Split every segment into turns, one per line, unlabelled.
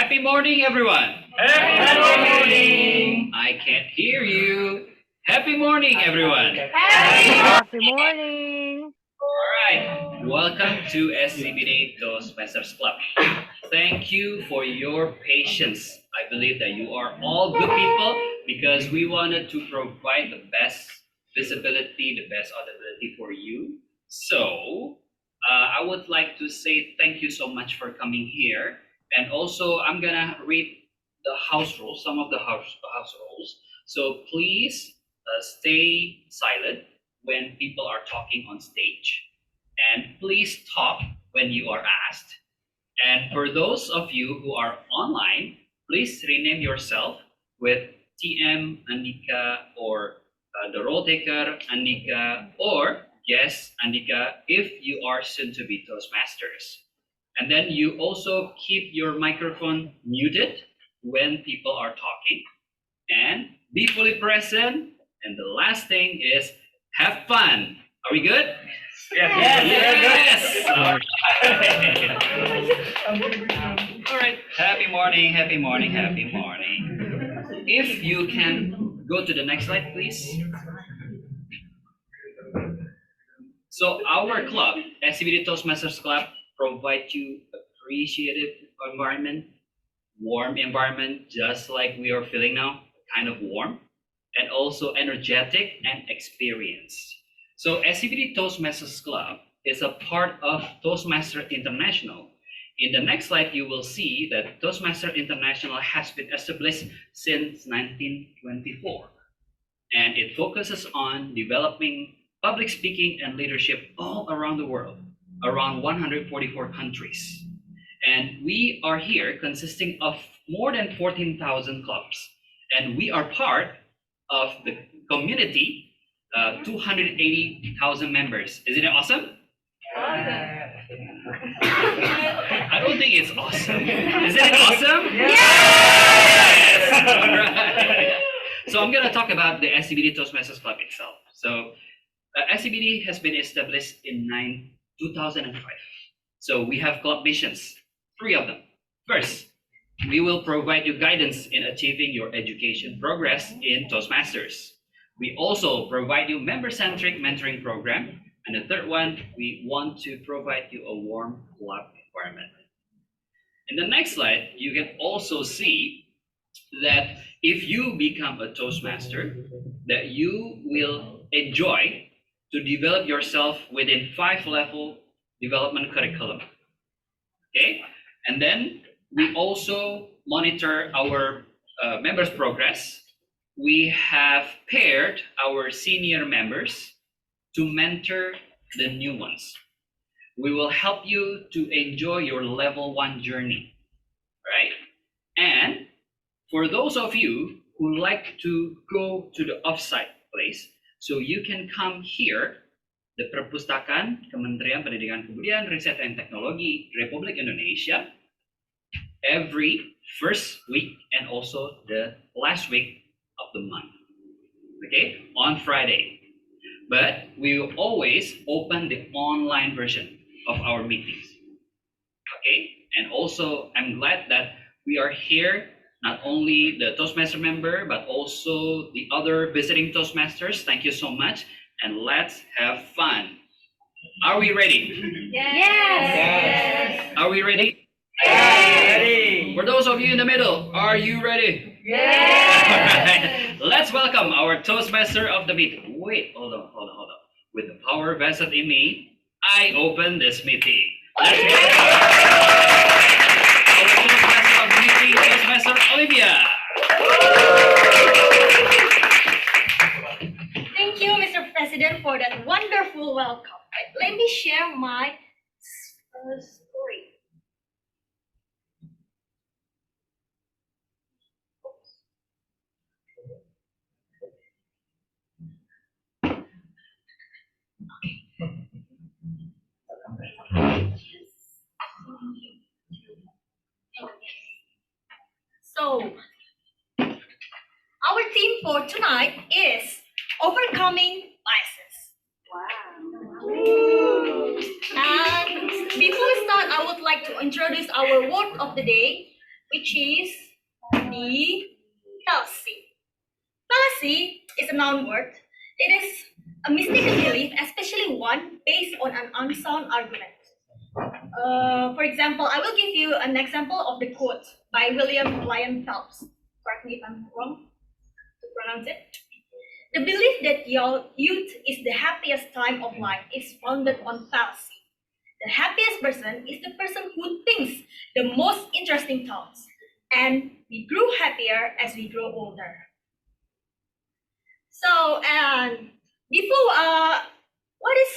Happy morning, everyone.
Happy morning.
I can't hear you. Happy morning, everyone.
Happy morning.
All right. Welcome to SCBD Toastmasters Club. Thank you for your patience. I believe that you are all good people because we wanted to provide the best visibility, the best audibility for you. So, I would like to say thank you so much for coming here. And also, I'm gonna read the house rules, some of the house rules. So please stay silent when people are talking on stage. And please talk when you are asked. And for those of you who are online, please rename yourself with TM Andika or the role taker Andika or guest Andika if you are soon to be Toastmasters. And then you also keep your microphone muted when people are talking and be fully present. And the last thing is have fun. Are we good? Yes. All right. Happy morning, happy morning, happy morning. If you can go to the next slide, please. So our club, SCBD Toastmasters Club, provides you appreciative environment, warm environment, just like we are feeling now, kind of warm, and also energetic and experienced. So SCBD Toastmasters Club is a part of Toastmaster International. In the next slide, you will see that Toastmaster International has been established since 1924, and it focuses on developing public speaking and leadership all around the world, around 144 countries. And we are here consisting of more than 14,000 clubs. And we are part of the community, 280,000 members. Isn't it awesome? I don't think it's awesome. Isn't it awesome? Yes! All right. So I'm going to talk about the SCBD Toastmasters Club itself. So SCBD has been established in 2005. So we have club missions, 3 of them. First, we will provide you guidance in achieving your education progress in Toastmasters. We also provide you member-centric mentoring program. And the third one, we want to provide you a warm club environment. In the next slide, you can also see that if you become a Toastmaster, that you will enjoy to develop yourself within 5-level development curriculum. Okay, and then we also monitor our members' progress. We have paired our senior members to mentor the new ones. We will help you to enjoy your level 1 journey, right? And for those of you who like to go to the offsite place, so you can come here, the Perpustakaan Kementerian Pendidikan Kebudayaan Riset dan Teknologi Republik Indonesia, every first week and also the last week of the month, okay, on Friday. But we will always open the online version of our meetings, okay? And also, I'm glad that we are here, not only the Toastmaster member, but also the other visiting Toastmasters. Thank you so much, and let's have fun. Are we ready?
Yes.
Are we ready?
Ready.
For those of you in the middle, are you ready?
Yes.
All right. Let's welcome our Toastmaster of the meeting. Wait, hold on. With the power vested in me, I open this meeting. Let's welcome our Toastmaster of the meeting, Toastmaster Olivia.
Thank you, Mr. President, for that wonderful welcome. Let me share my story. So, our theme for tonight is overcoming biases. Wow. And before we start, I would like to introduce our word of the day, which is the fallacy. Fallacy is a noun word. It is a mistaken belief, especially one based on an unsound argument. For example, I will give you an example of the quote by William Lyon Phelps. Correct me if I'm wrong to pronounce it. The belief that your youth is the happiest time of life is founded on fallacy. The happiest person is the person who thinks the most interesting thoughts, and we grow happier as we grow older. So, and before, what is,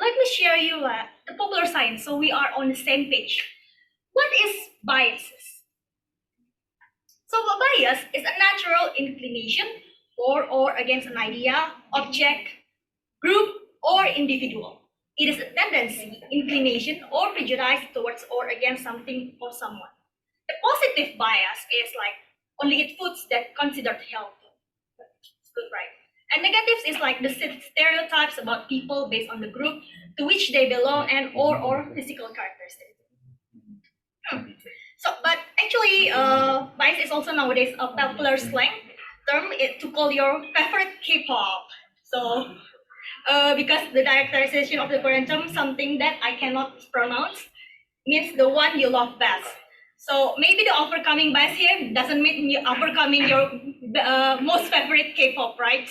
let me share you the popular science so we are on the same page. What is biases? So, a bias is a natural inclination for or against an idea, object, group, or individual. It is a tendency, inclination, or prejudice towards or against something or someone. The positive bias is like only eat foods that considered healthy. It's good, right? And negatives is like the stereotypes about people based on the group to which they belong and or physical characteristics. So, but actually, bias is also nowadays a popular slang term to call your favorite K-pop. So, because the characterization of the Korean term, something that I cannot pronounce, means the one you love best. So maybe the overcoming bias here doesn't mean you overcoming your most favorite K-pop, right?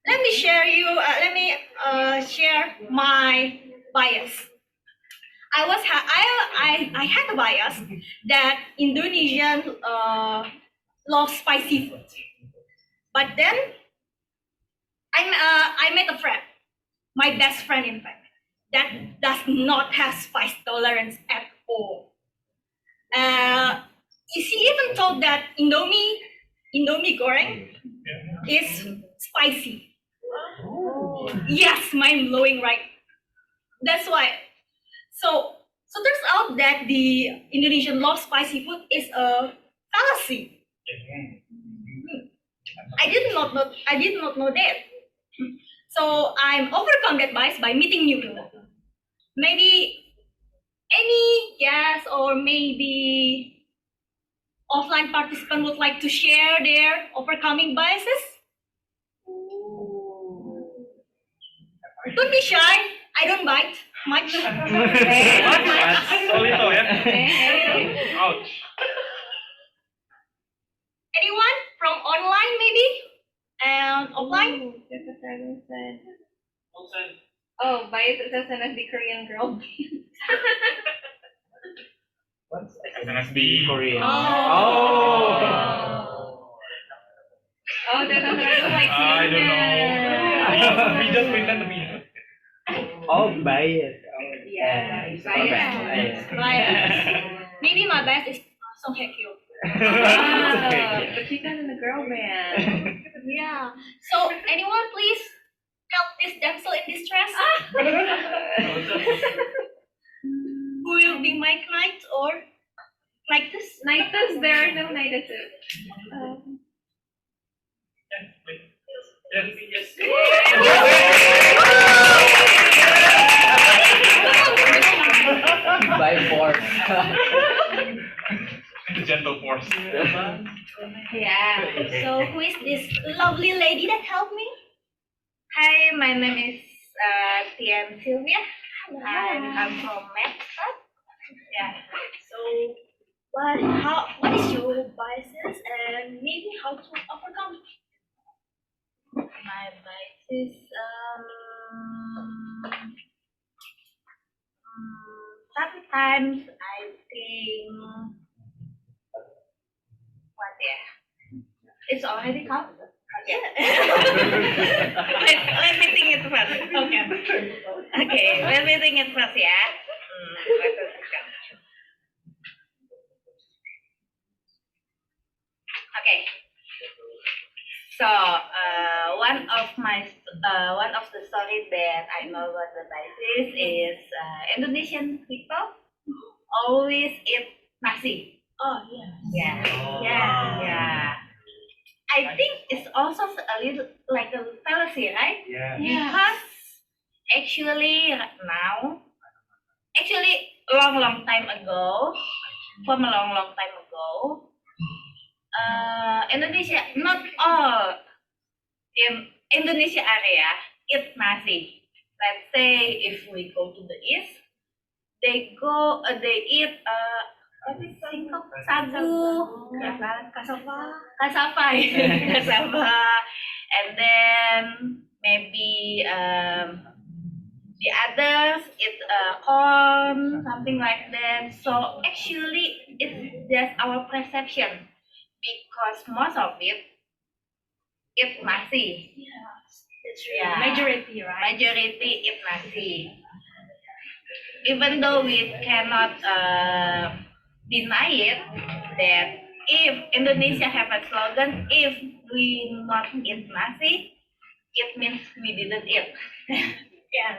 Let me share share my bias. I had a bias that Indonesian love spicy food, but then I met a friend, my best friend in fact, that does not have spice tolerance at all. She even told that Indomie goreng is spicy. Yes, mind blowing, right? That's why. So turns out that the Indonesian love spicy food is a fallacy. I did not know that. So I'm overcome that bias by meeting new people. Maybe any guest or maybe offline participant would like to share their overcoming biases? Don't be shy. I don't bite much.
Ouch.
Anyone from online maybe? And offline?
Oh, bias is SNSD Korean girl.
SNSD Korean.
Oh.
Oh, that's like
I don't know. We just pretend to be.
Oh, bias.
Yeah,
Bias. Maybe my bias is Song Hye Kyo.
But she's not in the girl band.
Yeah. So anyone please help this damsel in distress? Who will be my knight or knightess?
Knightess, there are no knightesses.
By force.
The gentle force.
Yeah.
So who is this lovely lady that helped me?
Hi, my name is Tian Sylvia. I'm from Math.
Yeah. So what is your biases and maybe how to overcome it?
My biases, sometimes I think, what it's already come. Okay. let me think it first. Okay, let me think it first, yeah. Okay. So one of the stories that I know about the biases is Indonesian people always eat nasi.
Oh yeah.
Yeah. I think it's also a little like a fallacy, right?
Yeah.
Because actually long time ago, from a long, long time ago. Indonesia, not all in Indonesia area eat nasi. Let's say if we go to the east, they eat what is singkong, sagu, cassava, cassava, and then maybe the others eat corn, something like that. So actually, it's just our perception because most of it eat nasi.
That's true.
Yeah.
Majority, right?
Majority eat nasi. Even though we cannot deny it, that if Indonesia have a slogan, if we not eat nasi, it means we didn't eat.
Yeah.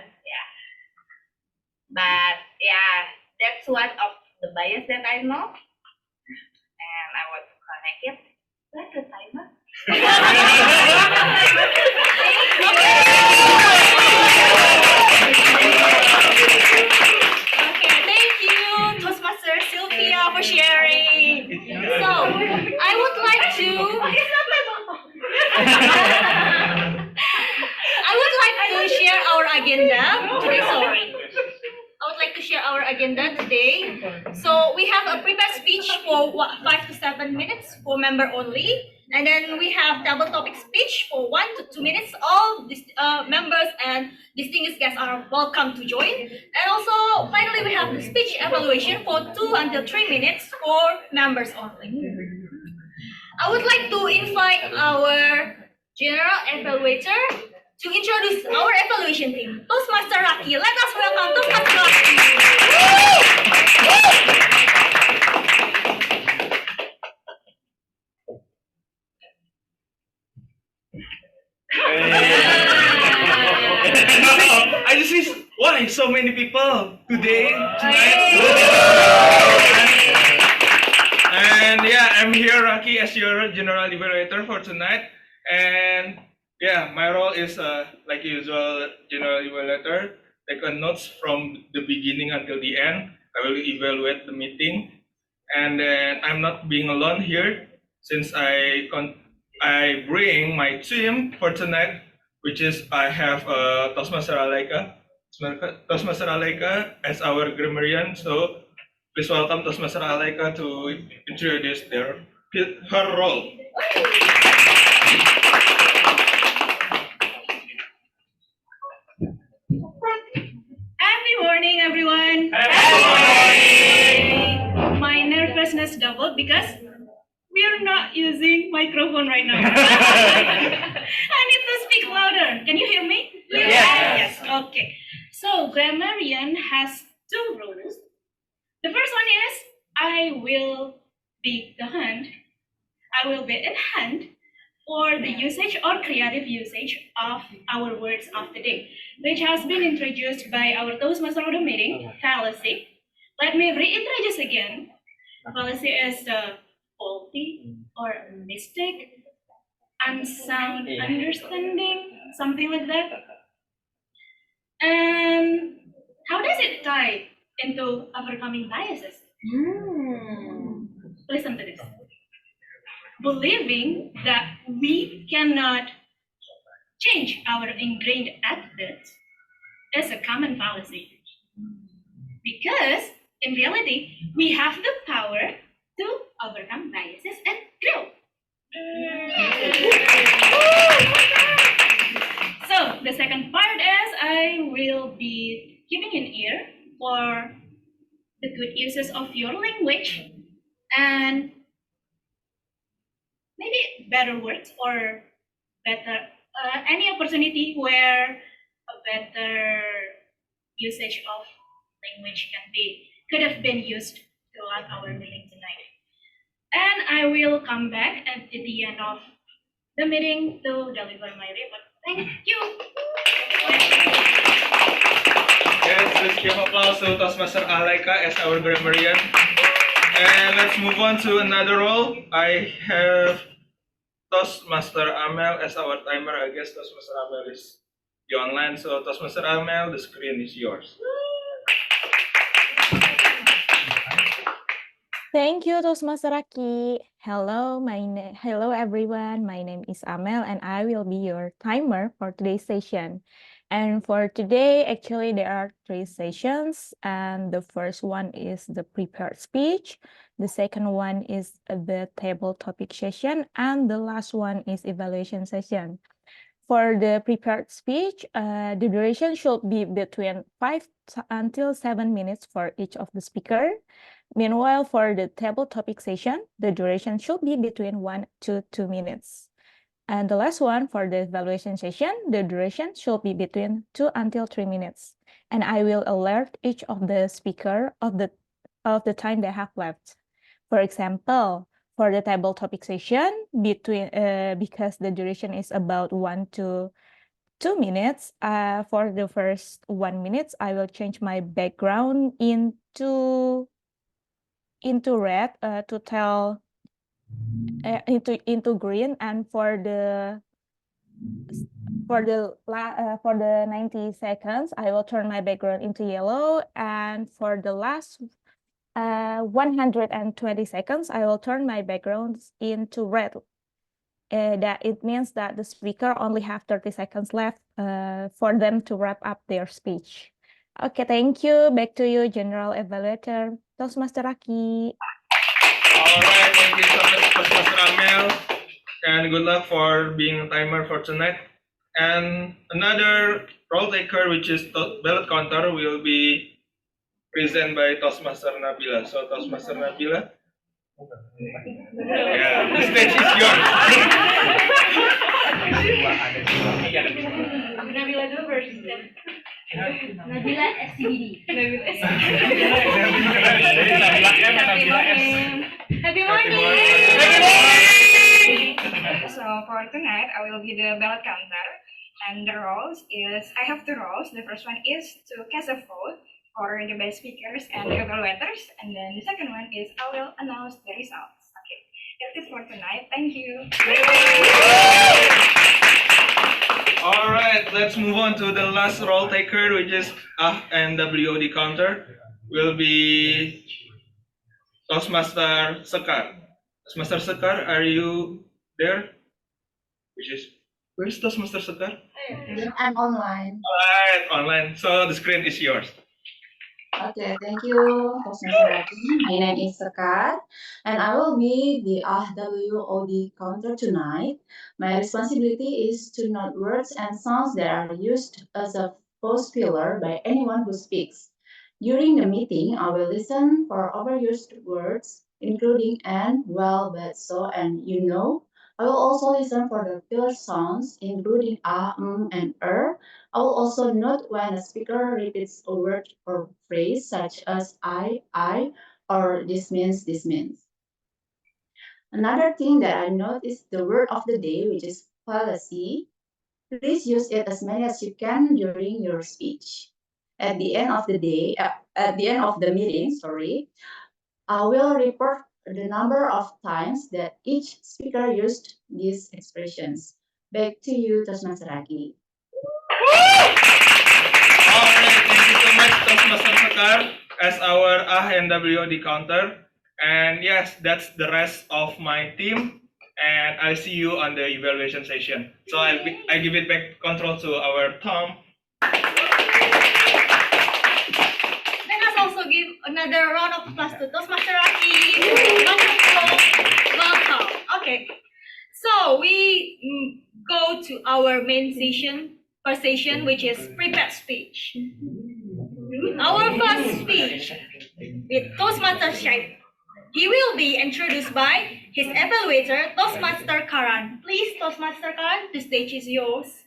But yeah, that's one of the bias that I know, and I want to correct it. Where's the timer?
Okay, thank you, Toastmaster Sylvia, for sharing. So, I would like to. I would like to share our agenda today. Sorry. I would like to share our agenda today. So we have a prepared speech for 5 to 7 minutes for member only, and then we have double topic speech for 1 to 2 minutes. All members and distinguished guests are welcome to join. And also, finally, we have the speech evaluation for 2 until 3 minutes for members only. I would like to invite our general evaluator to introduce our evaluation team, Toastmaster Raki. Let us welcome Toastmaster Raki.
I just see why so many people today, tonight. And yeah, I'm here, Rocky, as your general evaluator for tonight. And yeah, my role is like usual general evaluator. Take a notes from the beginning until the end. I will evaluate the meeting, and then I'm not being alone here since I bring my team for tonight, which is I have Toastmaster Alaika as our grammarian. So please welcome Toastmaster Alaika to introduce her role.
Happy morning, everyone. My nervousness doubled because we are not using microphone right now. I need to speak louder. Can you hear me?
Yes.
Okay. So grammarian has 2 rules. The first one is I will be the hand. I will be in hand for the usage or creative usage of our words of the day, which has been introduced by our Toastmaster of the meeting, fallacy. Let me reintroduce again. Fallacy is faulty or mistake, unsound understanding, something like that. And how does it tie into overcoming biases? Listen to this. Believing that we cannot change our ingrained attitudes is a common fallacy. Because in reality, we have the power to overcome biases and grow. So the second part is I will be giving an ear for the good uses of your language and maybe better words or better any opportunity where a better usage of language could have been used throughout our meeting tonight. And I will come back at the end of the meeting to deliver my report. Thank you.
Yes, let's give applause to Toastmaster Alaika as our grammarian. And let's move on to another role. I have Toastmaster Amel as our timer. I guess Toastmaster Amel is online. So Toastmaster Amel, the screen is yours.
Thank you, Toastmaster Aki. Hello everyone. My name is Amel and I will be your timer for today's session. And for today, actually there are 3 sessions, and the first one is the prepared speech, the second one is the table topic session, and the last one is evaluation session. For the prepared speech, the duration should be between 5 until 7 minutes for each of the speaker. Meanwhile, for the table topic session, the duration should be between 1 to 2 minutes. And the last one, for the evaluation session, the duration should be between 2 until 3 minutes. And I will alert each of the speaker of the time they have left. For example, for the table topic session, because the duration is about 1 to 2 minutes, for the first 1 minute, I will change my background into red to tell into green, and for the 90 seconds I will turn my background into yellow, and for the last 120 seconds I will turn my background into red. That it means that the speaker only have 30 seconds left for them to wrap up their speech. Okay, thank you. Back to you, General Evaluator Toastmaster Aki.
All right, thank you so much, Toastmaster Amel, and good luck for being a timer for tonight. And another role taker, which is ballot counter, will be presented by Toastmaster Nabila. So, Toastmaster Nabila, yeah, the stage is yours.
Nabila dulu first.
Nabila SCBD.
Nabila
Happy morning.
So for tonight, I will be the ballot counter, and the roles is I have 2 roles. The first one is to cast a vote for the best speakers and the evaluators, and then the second one is I will announce the results. Okay, that's it for tonight. Thank you.
All right, let's move on to the last role taker, which is and WOD counter. Will be Toastmaster Sekar. Toastmaster Sekar, are you there? Where's Toastmaster Sekar?
I'm online.
Alright, online. So the screen is yours.
Okay, thank you, Toastmaster Aki. My name is Sekar, and I will be the WOD counter tonight. My responsibility is to note words and sounds that are used as a false pillar by anyone who speaks. During the meeting, I will listen for overused words, including and, well, but, so, and you know. I will also listen for the filler sounds, including and I will also note when a speaker repeats a word or phrase such as I, or this means, this means. Another thing that I note is the word of the day, which is policy. Please use it as many as you can during your speech. At the end of the meeting, I will report the number of times that each speaker used these expressions. Back to you, Toastmaster Aki.
Alright, thank you so much, Toastmaster Sekar, as our and WOD counter. And yes, that's the rest of my team. And I'll see you on the evaluation session. So I give it back control to our Tom.
Let us also give another round of applause to Toastmaster Aki. Wonderful. Welcome. Okay. So we go to our main session, first session, which is prepared speech. Our first speech with Toastmaster Shaif. He will be introduced by his evaluator, Toastmaster Karan. Please, Toastmaster Karan, the stage is yours.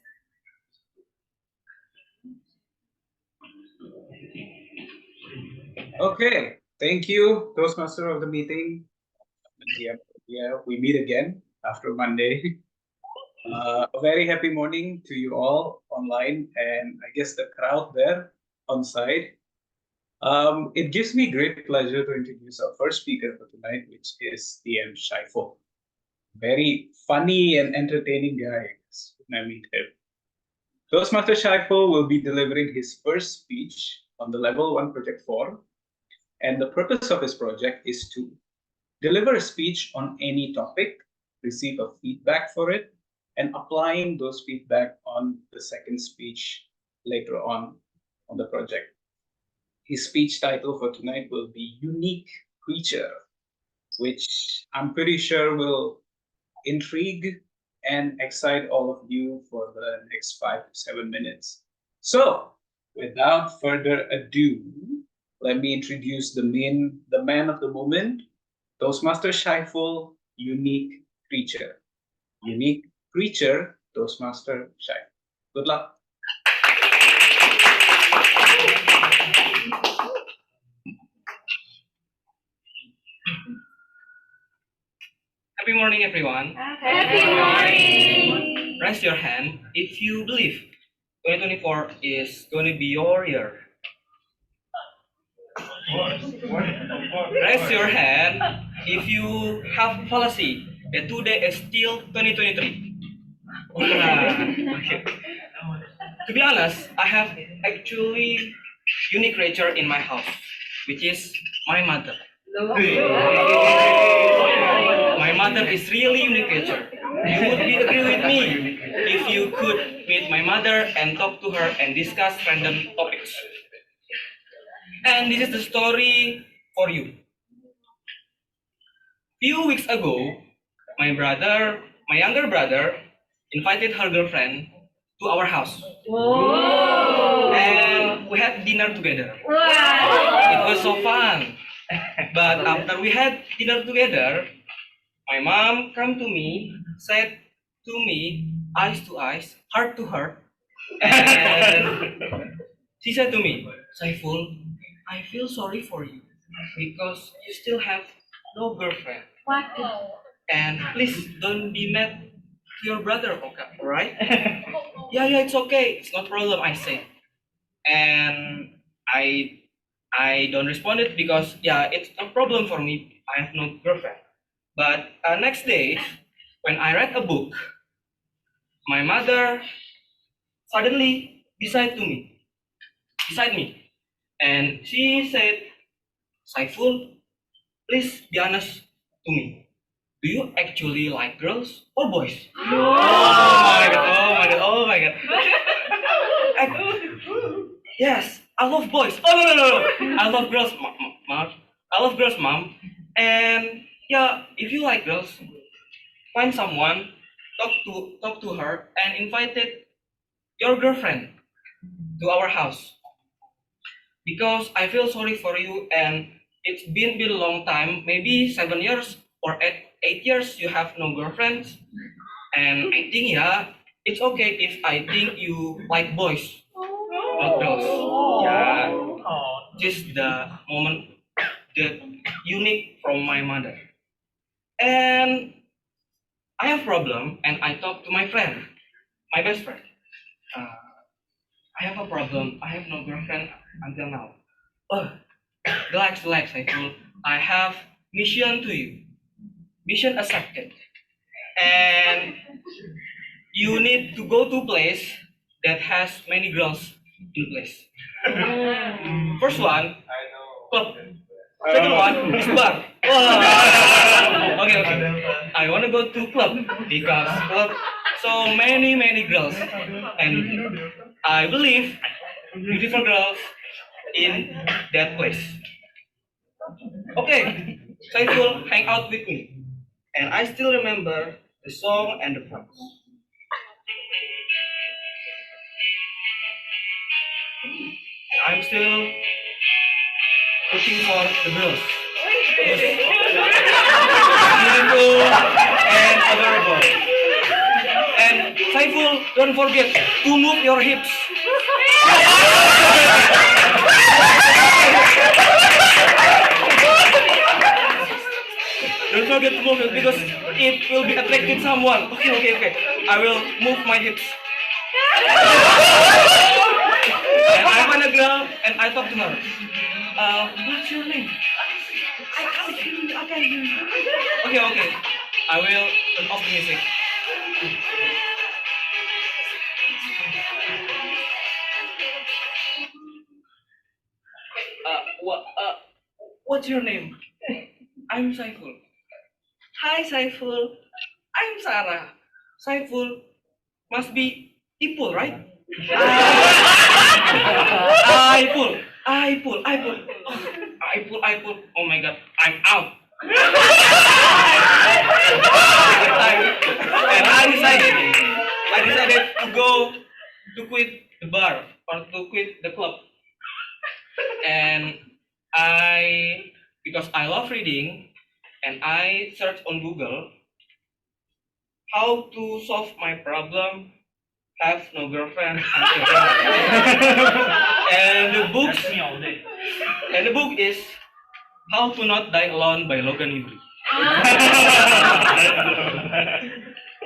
Okay, thank you, Toastmaster of the meeting. Yeah, we meet again after Monday. A very happy morning to you all online, and I guess the crowd there on site. It gives me great pleasure to introduce our first speaker for tonight, which is TM Shaiful. Very funny and entertaining guy, I guess, when I meet him. Toastmaster Shaiful will be delivering his first speech on the Level 1 Project 4. And the purpose of his project is to deliver a speech on any topic, receive a feedback for it, and applying those feedback on the second speech later on the project. His speech title for tonight will be Unique Creature, which I'm pretty sure will intrigue and excite all of you for the next 5 to 7 minutes. So, without further ado, let me introduce the man of the moment, Toastmaster Shaiful, Unique Creature. Unique Creature, Toastmaster Shaiful. Good luck.
Happy morning, everyone.
Happy morning.
Raise your hand if you believe 2024 is going to be your year. Raise your hand if you have policy that today is still 2023. Okay. To be honest, I have actually unique creature in my house, which is my mother. My mother is really unique creature. You would be agree with me if you could meet my mother and talk to her and discuss random topics. And this is the story for you. Few weeks ago, my younger brother, invited her girlfriend to our house. And we had dinner together. It was so fun. But after we had dinner together, my mom came to me, said to me, eyes to eyes, heart to heart, and she said to me, Saiful, I feel sorry for you because you still have no girlfriend. And please don't be mad to your brother, okay? Alright? Yeah, it's okay. It's no problem, I say. And I don't respond it because it's no problem for me. I have no girlfriend. But next day, when I read a book, my mother suddenly beside me, and she said, Saiful, please be honest to me. Do you actually like girls or boys? Oh my god. Yes, I love boys. Oh no. I love girls, mom. I love girls, mom. And if you like girls, find someone, talk to her, and invited your girlfriend to our house. Because I feel sorry for you, and it's been a long time, maybe 7 years or 8 years you have no girlfriends. And I think it's okay if I think you like boys, not girls. Just the moment that unique from my mother. And I have problem, and I talk to my friend, my best friend. I have a problem. I have no girlfriend until now. Oh, relax, Saiful. I have mission to you. Mission accepted. And you need to go to place that has many girls in place. First one, club. Second one is bar. Okay. I want to go to club because club so many girls, and I believe beautiful girls in that place. Okay, Saiful hang out with me, and I still remember the song and the songs. I'm still looking for the girls. Beautiful and adorable. And Saiful, don't forget to move your hips. Don't forget to move it because it will be attracting someone. Okay. I will move my hips. And I find a girl and I talk to her. What's your name? I can't hear you. Okay. I will turn off the music. What's your name? I'm Saiful.
Hi Saiful, I'm Sarah. Saiful must be Ipul, right? I pull. I pull. Oh my god, I'm out. And I decided to quit the bar or to quit the club. And because I love reading, and I searched on Google how to solve my problem, have no girlfriend until now. and the book is How to Not Die Alone by Logan Yuri.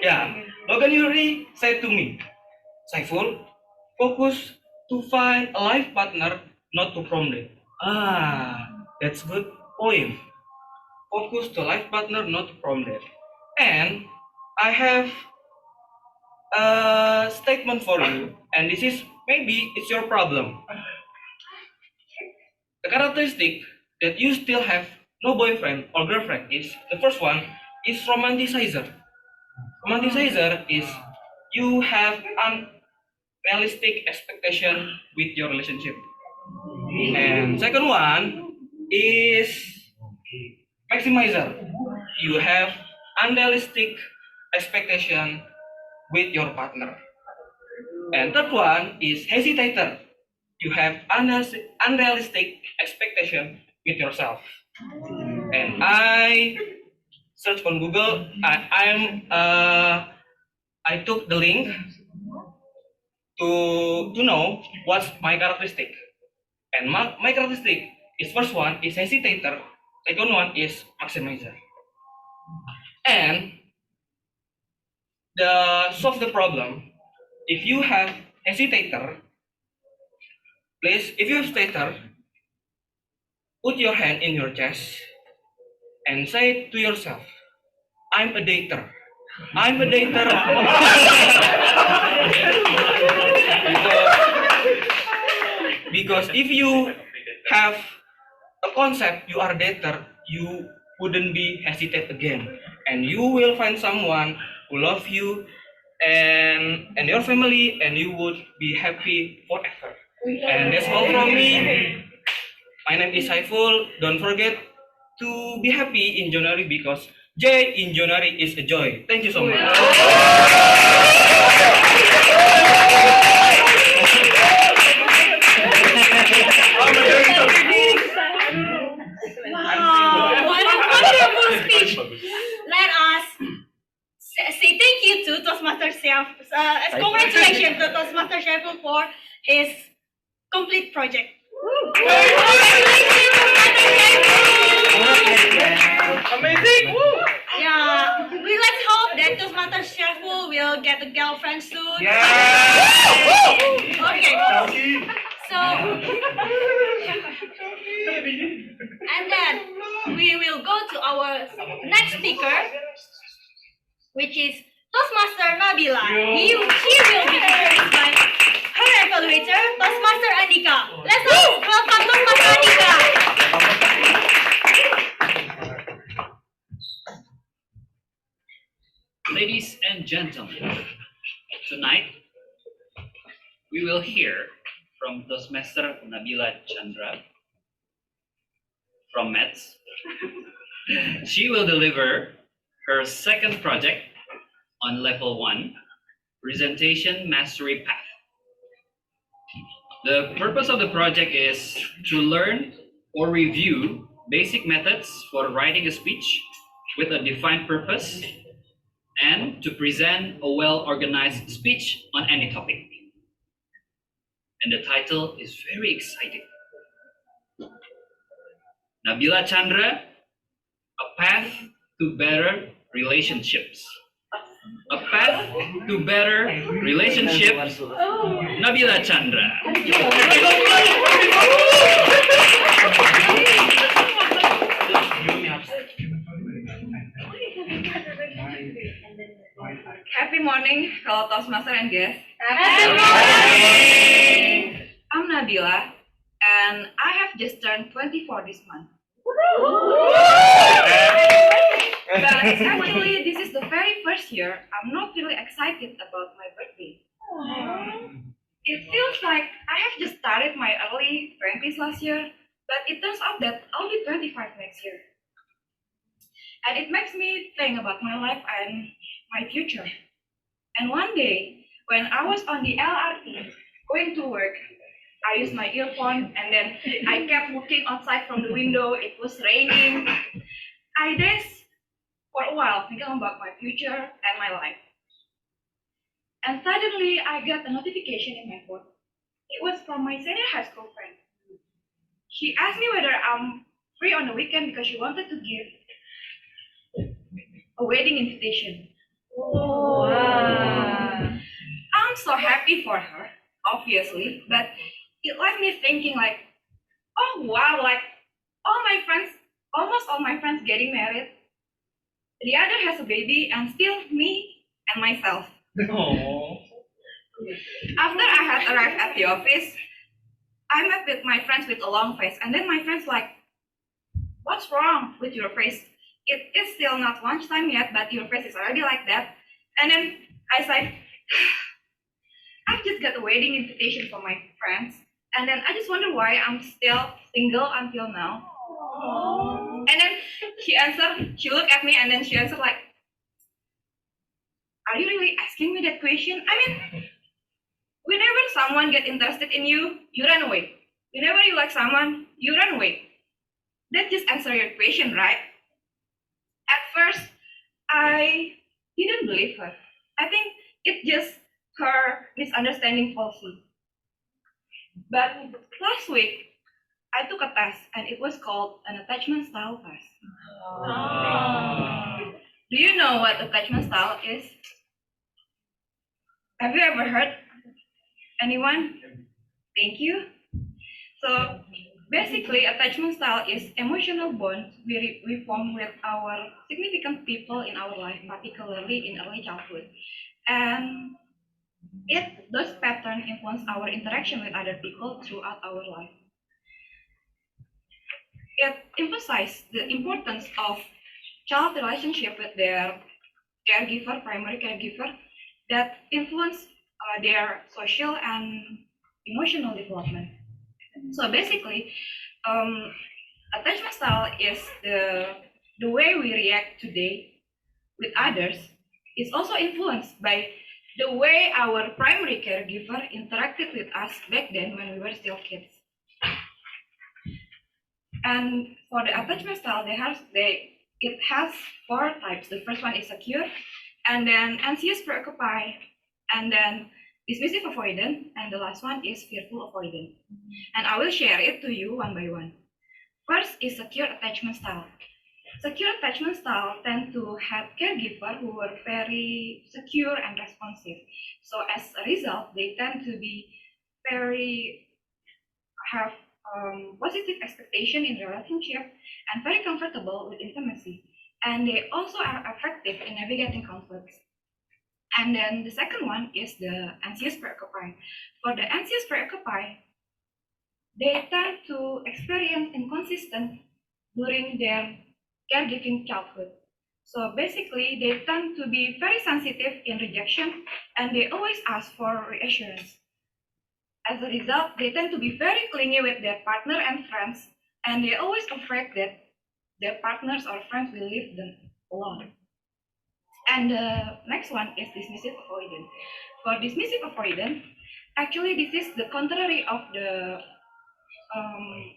Yeah, Logan Yuri said to me, Saiful, focus to find a life partner, not to prom date. That's good point. Focus to life partner, not to prom date. And I have a statement for you, and this is maybe it's your problem. The characteristic that you still have no boyfriend or girlfriend is the first one is romanticizer. Romanticizer is you have unrealistic expectation with your relationship. And second one is maximizer. You have unrealistic expectation with your partner. And third one is hesitator. You have unrealistic expectation with yourself. And I search on Google. I took the link to know what's my characteristic. And my characteristic is first one is hesitator. Second one is maximizer. And the solve the problem. If you have hesitator, please, if you have hesitator, put your hand in your chest and say to yourself, I'm a dater. I'm a dater. because if you have a concept you are a dater, you wouldn't be hesitate again. And you will find someone who love you and your family, and you would be happy forever. And that's all from me. My name is Saiful. Don't forget to be happy in January because J in January is a joy. Thank you so much.
Wow, what a wonderful speech. Let us say thank you to Toastmaster Chef. Congratulations to Toastmaster Chef for his complete project.
Amazing!
Yeah, let's hope that Toastmaster Chef will get a girlfriend soon. Okay. So, and then we will go to our next speaker, which is Toastmaster Nabila. She will be introduced by her evaluator, Toastmaster Andika. Let's all welcome Toastmaster Andika.
Ladies and gentlemen, tonight we will hear from Toastmaster Nabila Chandra from Mets. She will deliver her second project on level 1, Presentation Mastery Path. The purpose of the project is to learn or review basic methods for writing a speech with a defined purpose and to present a well-organized speech on any topic. And the title is very exciting. Nabila Chandra, A Path to Better Relationships. A Path to Better Relationships, Nabila Chandra.
Happy morning, fellow Toastmaster and guests. I'm Nabila, and I have just turned 24 this month. But actually, this is the very first year I'm not really excited about my birthday. It feels like I have just started my early 20s last year, but it turns out that I'll be 25 next year. And it makes me think about my life and my future. And one day, when I was on the LRT going to work, I used my earphone and then I kept looking outside from the window. It was raining. I dazed for a while thinking about my future and my life. And suddenly I got a notification in my phone. It was from my senior high school friend. She asked me whether I'm free on the weekend because she wanted to give a wedding invitation. I'm so happy for her, obviously, but it left me thinking like, oh wow, like almost all my friends getting married. The other has a baby and still me and myself.
Oh.
After I had arrived at the office, I met with my friends with a long face, and then my friends like, what's wrong with your face? It is still not lunchtime yet, but your face is already like that. And then I said, I just got a wedding invitation from my friends, and then I just wonder why I'm still single until now. And then she looked at me and then she answered like, are you really asking me that question? I mean, whenever someone get interested in you, you run away. Whenever you like someone, you run away. That just answer your question, right? At first, I didn't believe her. I think it just her misunderstanding falsely. But last week, I took a test and it was called an attachment style test. Do you know what attachment style is? Have you ever heard? Anyone? Thank you. So basically, attachment style is emotional bonds we form with our significant people in our life, particularly in early childhood. And those patterns influence our interaction with other people throughout our life. It emphasizes the importance of child relationship with their caregiver, primary caregiver, that influence their social and emotional development. So basically, attachment style is the way we react today with others is also influenced by the way our primary caregiver interacted with us back then when we were still kids. And for the attachment style, it has 4 types. The first one is secure, and then anxious preoccupied, and then dismissive avoidant, and the last one is fearful avoidant. And I will share it to you one by one. First is secure attachment style. Secure attachment style tend to have caregivers who are very secure and responsive. So as a result, they tend to be have positive expectation in relationship and very comfortable with intimacy. And they also are effective in navigating conflicts. And then the second one is the anxious preoccupied. For the anxious preoccupied, they tend to experience inconsistent during their caregiving childhood. So basically, they tend to be very sensitive in rejection and they always ask for reassurance. As a result, they tend to be very clingy with their partner and friends, and they're always afraid that their partners or friends will leave them alone. And the next one is dismissive avoidant. For dismissive avoidant, actually this is the contrary of the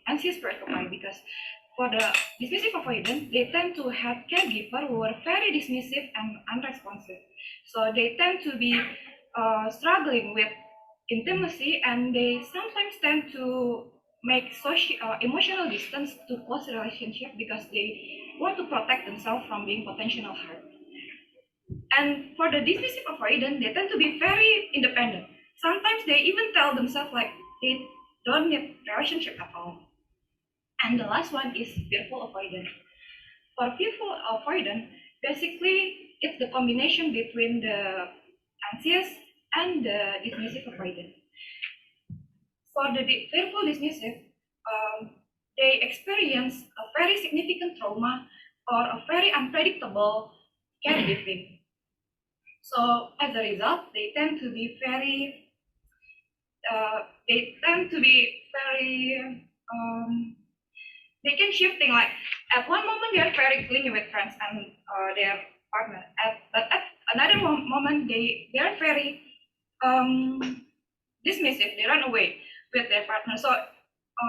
anxious preoccupied, because for the dismissive avoidant, they tend to have caregivers who are very dismissive and unresponsive. So they tend to be struggling with intimacy, and they sometimes tend to make emotional distance to close relationship because they want to protect themselves from being potential hurt. And for the dismissive avoidant, they tend to be very independent. Sometimes they even tell themselves like they don't need relationship at all. And the last one is fearful avoidant. For fearful avoidant, basically it's the combination between the anxious and the dismissive avoidant. For the fearful dismissive, they experience a very significant trauma or a very unpredictable can be flipped. So as a result, they tend to be very they can shifting like at one moment they are very clingy with friends and their partner, but at another moment they are very dismissive. They run away with their partner. So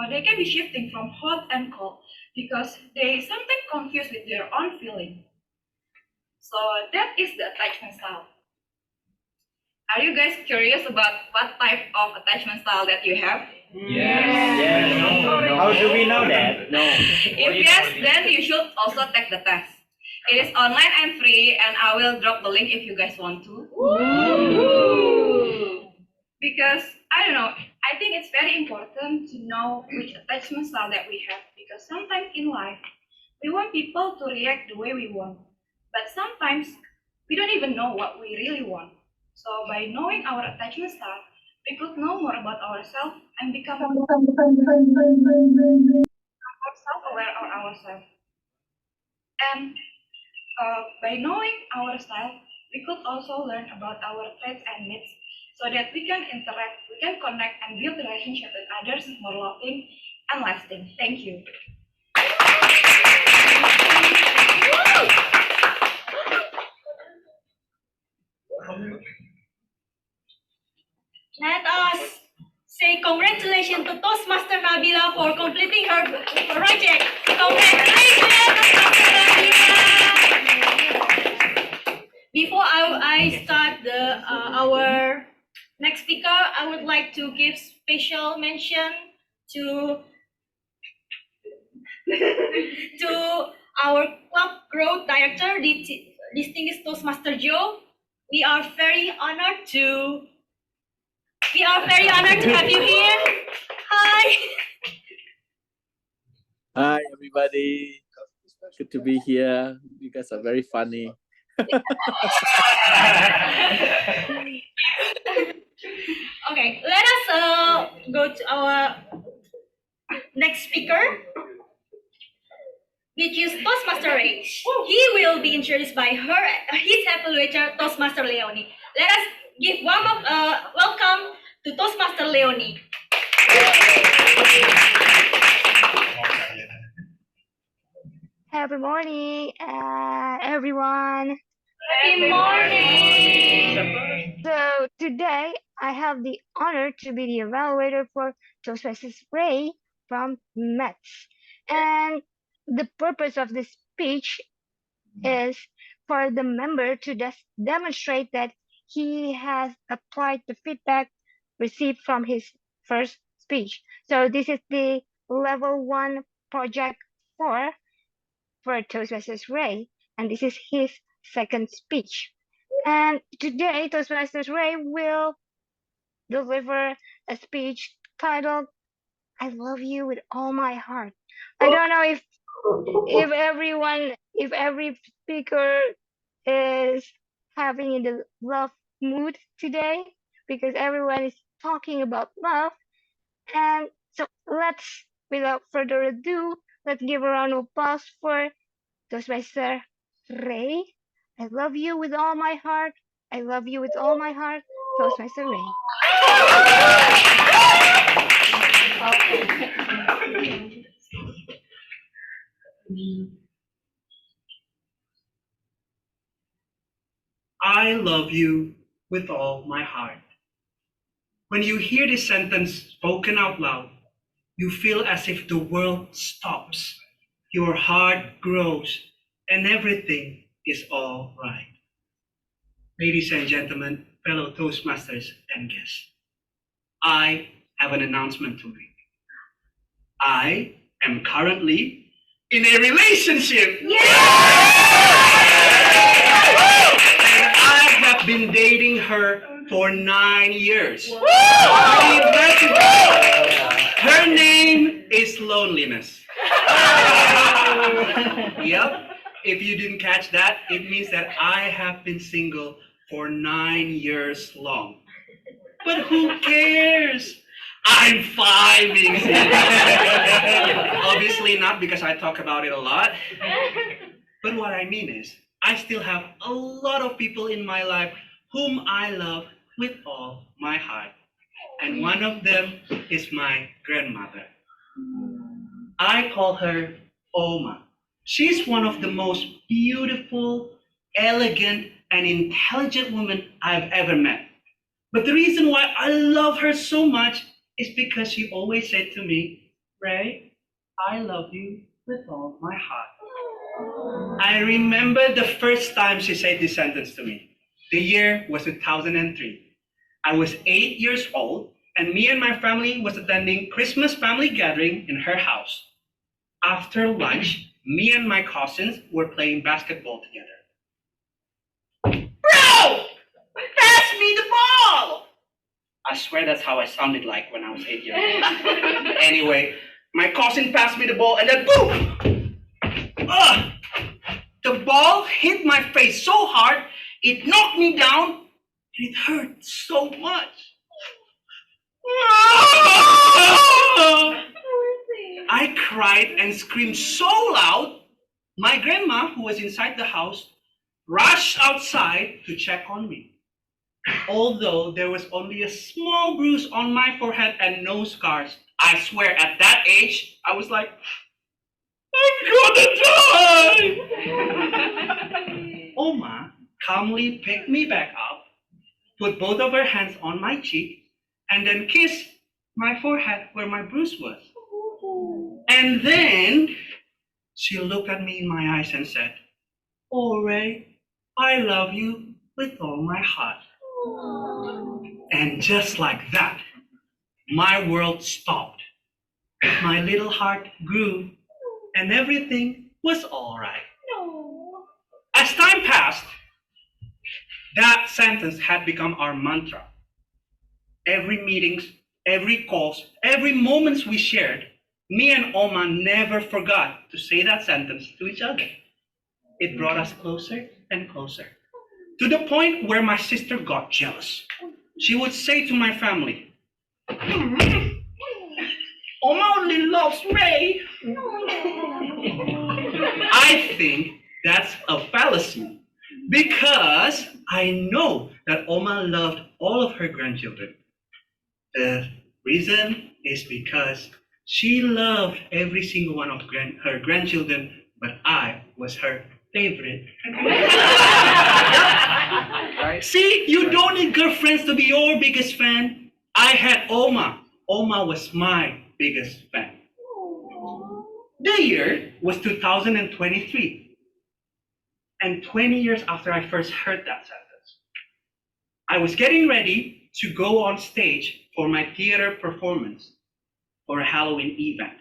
they can be shifting from hot and cold because they sometimes confuse with their own feeling. So that is the attachment style. Are you guys curious about what type of attachment style that you have?
Yes. How do we know that? No.
If yes, then you should also take the test. It is online and free, and I will drop the link if you guys want to. Because I don't know, I think it's very important to know which attachment style that we have, because sometimes in life we want people to react the way we want, but sometimes we don't even know what we really want. So by knowing our attachment style, we could know more about ourselves and become more self-aware of ourselves. And by knowing our style, we could also learn about our traits and needs so that we can interact, we can connect and build relationship with others more loving and lasting. Thank you.
Let us say congratulations to Toastmaster Nabila for completing her project. Congratulations, Toastmaster Nabila! Before I start our next speaker, I would like to give special mention to our club growth director, distinguished Toastmaster Joe. We are very honored to have you here. Hi.
Hi, everybody. Good to be here. You guys are very funny.
Okay, let us go to our next speaker, which is Toastmaster Ray. He will be introduced by his evaluator, Toastmaster Leonie. Let us give one of welcome to Toastmaster Leonie.
Happy morning, everyone.
Happy morning.
So today I have the honor to be the evaluator for Toastmasters Ray from Mets. And the purpose of this speech is for the member to demonstrate that he has applied the feedback received from his first speech. So this is the level 1 project 4 for Toastmasters Ray, and this is his second speech. And today, Toastmasters Ray will deliver a speech titled, I love you with all my heart. I don't know if every speaker is having in the love mood today, because everyone is talking about love. And so let's, without further ado, let's give a round of applause for Toastmaster Ray. I love you with all my heart. I love you with all my heart. Toastmaster Ray.
I love you with all my heart. When you hear this sentence spoken out loud, you feel as if the world stops, your heart grows, and everything is all right. Ladies and gentlemen, fellow Toastmasters and guests, I have an announcement to make. I am currently in a relationship. I have been dating her for 9 years. Her name is Loneliness. Yep. If you didn't catch that, it means that I have been single for 9 years long. But who cares? I'm fine being single. Obviously not, because I talk about it a lot. But what I mean is, I still have a lot of people in my life whom I love with all my heart. And one of them is my grandmother. I call her Oma. She's one of the most beautiful, elegant, and intelligent women I've ever met. But the reason why I love her so much is because she always said to me, Ray, I love you with all my heart. I remember the first time she said this sentence to me. The year was 2003. I was 8 years old, and me and my family was attending Christmas family gathering in her house. After lunch, me and my cousins were playing basketball together. Bro! Pass me the ball! I swear that's how I sounded like when I was 8 years old. Anyway, my cousin passed me the ball and then boom! Ugh! The ball hit my face so hard, it knocked me down, and it hurt so much. I cried and screamed so loud, my grandma, who was inside the house, rushed outside to check on me. Although there was only a small bruise on my forehead and no scars, I swear at that age, I was like, I'm gonna die! Oma calmly picked me back up, put both of her hands on my cheek, and then kissed my forehead where my bruise was. And then she looked at me in my eyes and said, Oh, Ray, I love you with all my heart. And just like that, my world stopped. My little heart grew, and everything was all right. As time passed, that sentence had become our mantra. Every meetings, every calls, every moments we shared, me and Oma never forgot to say that sentence to each other. It brought us closer and closer, to the point where my sister got jealous. She would say to my family, Oma only loves Ray. I think that's a fallacy, because I know that Oma loved all of her grandchildren. The reason is because she loved every single one of her grandchildren, but I was her favorite. See, you don't need girlfriends to be your biggest fan. I had Oma. Oma was my biggest fan. The year was 2023. And 20 years after I first heard that sentence, I was getting ready to go on stage for my theater performance for a Halloween event.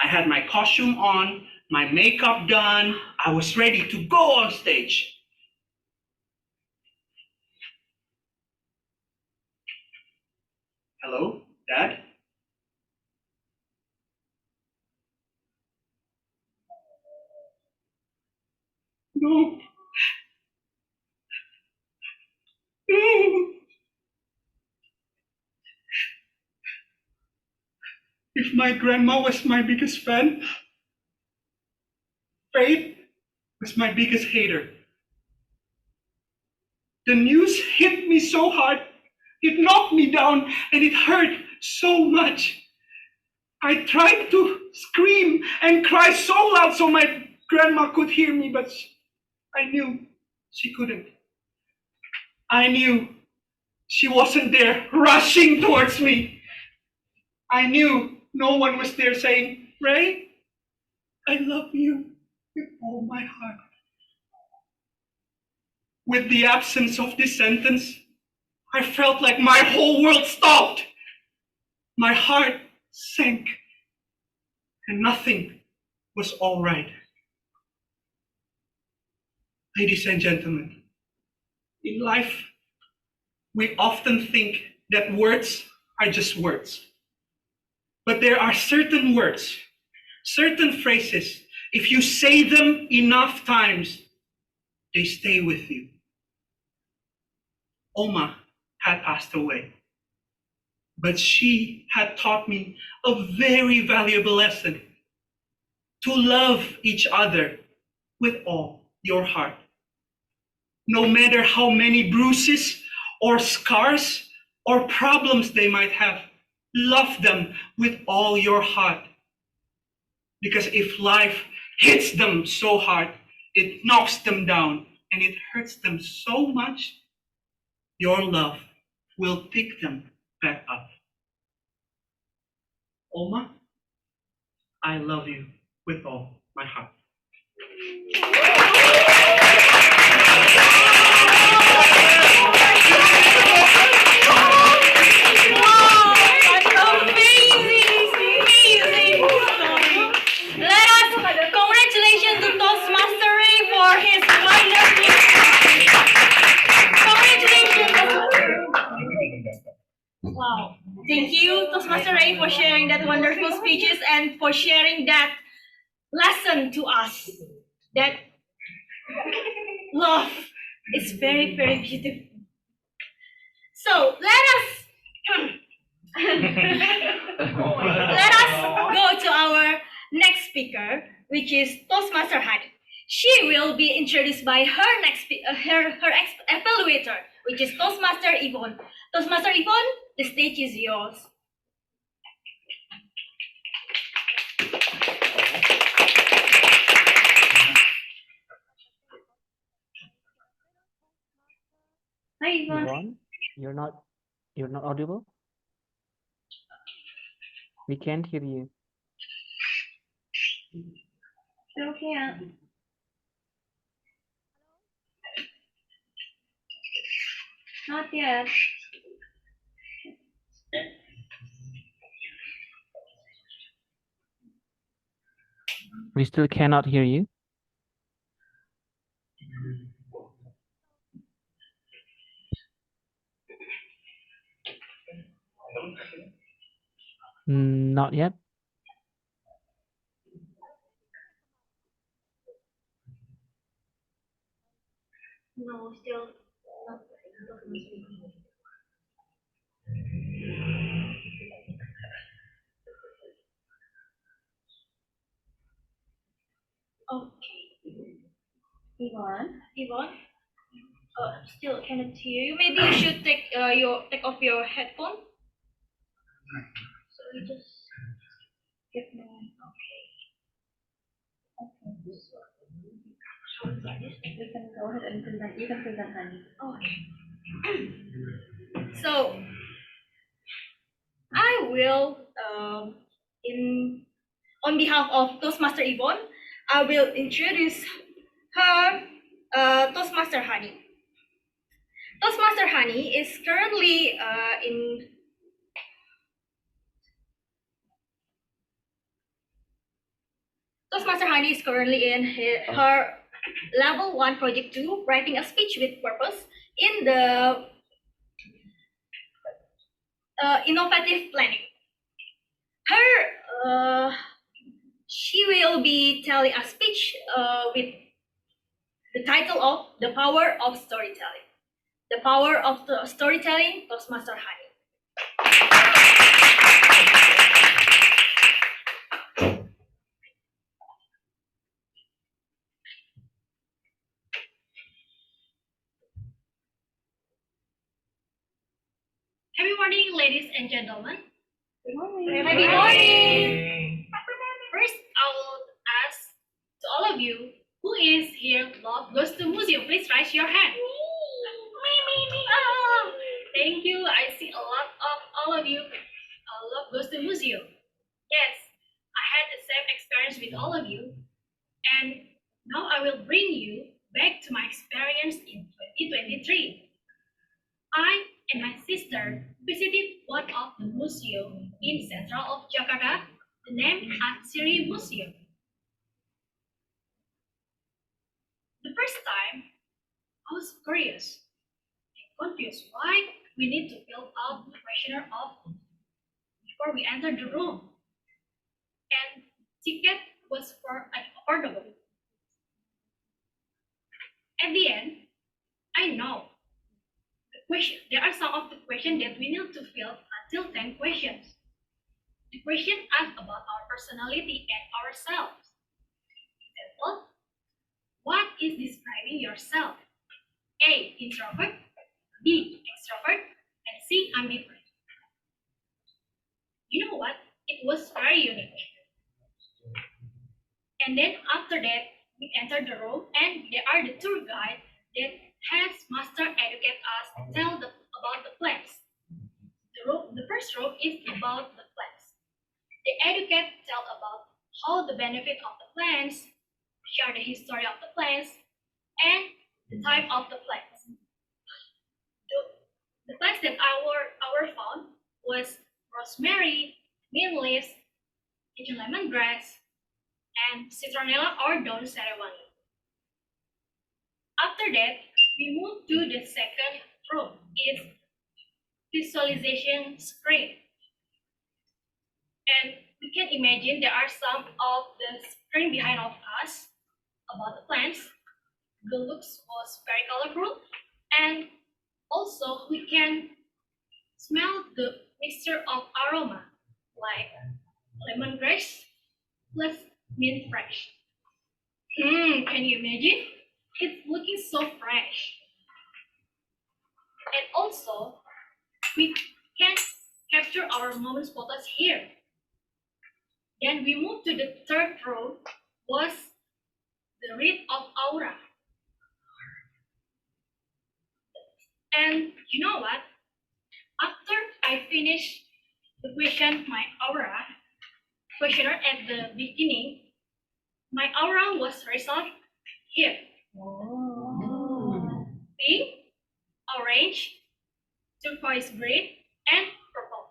I had my costume on, my makeup done. I was ready to go on stage. Hello, Dad? No. No. If my grandma was my biggest fan, Faith was my biggest hater. The news hit me so hard, it knocked me down, and it hurt so much. I tried to scream and cry so loud so my grandma could hear me, but I knew she couldn't. I knew she wasn't there rushing towards me. I knew no one was there saying, Ray, I love you with all my heart. With the absence of this sentence, I felt like my whole world stopped. My heart sank, and nothing was all right. Ladies and gentlemen, in life, we often think that words are just words. But there are certain words, certain phrases, if you say them enough times, they stay with you. Oma had passed away, but she had taught me a very valuable lesson: to love each other with all your heart. No matter how many bruises or scars or problems they might have, love them with all your heart. Because if life hits them so hard, it knocks them down and it hurts them so much, your love will pick them back up. Oma, I love you with all my heart.
Congratulations to Toastmaster Ray for his wonderful. Congratulations. Wow. Thank you, Toastmaster Ray, for sharing that wonderful speeches and for sharing that lesson to us. That love is very, very beautiful. So let us go to our next speaker, which is Toastmaster Hani. She will be introduced by her next her evaluator, which is Toastmaster Yvonne. Toastmaster Yvonne, the stage is yours.
Hi Yvonne, you're not audible. We can't hear you.
Still can't. Not yet.
We still cannot hear you. Not yet.
No, still not. Okay. Yvonne, still cannot hear you. Maybe you should take off your headphone. So you just give me okay. We can go ahead and present. You can present, honey. Okay. So I will on behalf of Toastmaster Yvonne, I will introduce her Toastmaster Hani. Toastmaster Hani is currently in Toastmaster Hani is currently in her level 1 project 2, writing a speech with purpose in the innovative planning. She will be telling a speech with the title of The Power of Storytelling. The Power of the Storytelling, Toastmaster Hani.
Happy morning, ladies and gentlemen.
Good morning. Happy morning.
First, I will ask to all of you who is here love goes to museum. Please raise your hand. Me. Oh, thank you. I see a lot of all of you love goes to museum. Yes, I had the same experience with all of you, and now I will bring you back to my experience in 2023. I and my sister visited one of the museums in central of Jakarta, the name Atsiri Museum. The first time, I was curious and confused why we need to fill out the questionnaire before we enter the room. And ticket was for affordable. At the end, I know there are some of the questions that we need to fill until 10 questions. The question asks about our personality and ourselves. Example, is describing yourself? A. Introvert, B. Extrovert, and C. Ambivert. You know what? It was very unique. And then after that, we entered the room, and there are the tour guide that has master educate us, tell about the plants. The first row is about the plants. The educate tell about how the benefit of the plants, share the history of the plants, and the type of the plants. The plants that our found was rosemary, mint leaves, Asian lemongrass, and citronella or daun serewangi. After that, we move to the second room. It's visualization screen. And we can imagine there are some of the screen behind of us about the plants. The looks was very colorful, and also we can smell the mixture of aroma like lemongrass plus mint fresh. Can you imagine? It's looking so fresh. And also, we can capture our moment photos here. Then we move to the third row, was the read of aura. And you know what? After I finish the question, my aura questionnaire at the beginning, my aura was result here. Pink, orange, turquoise green, and purple.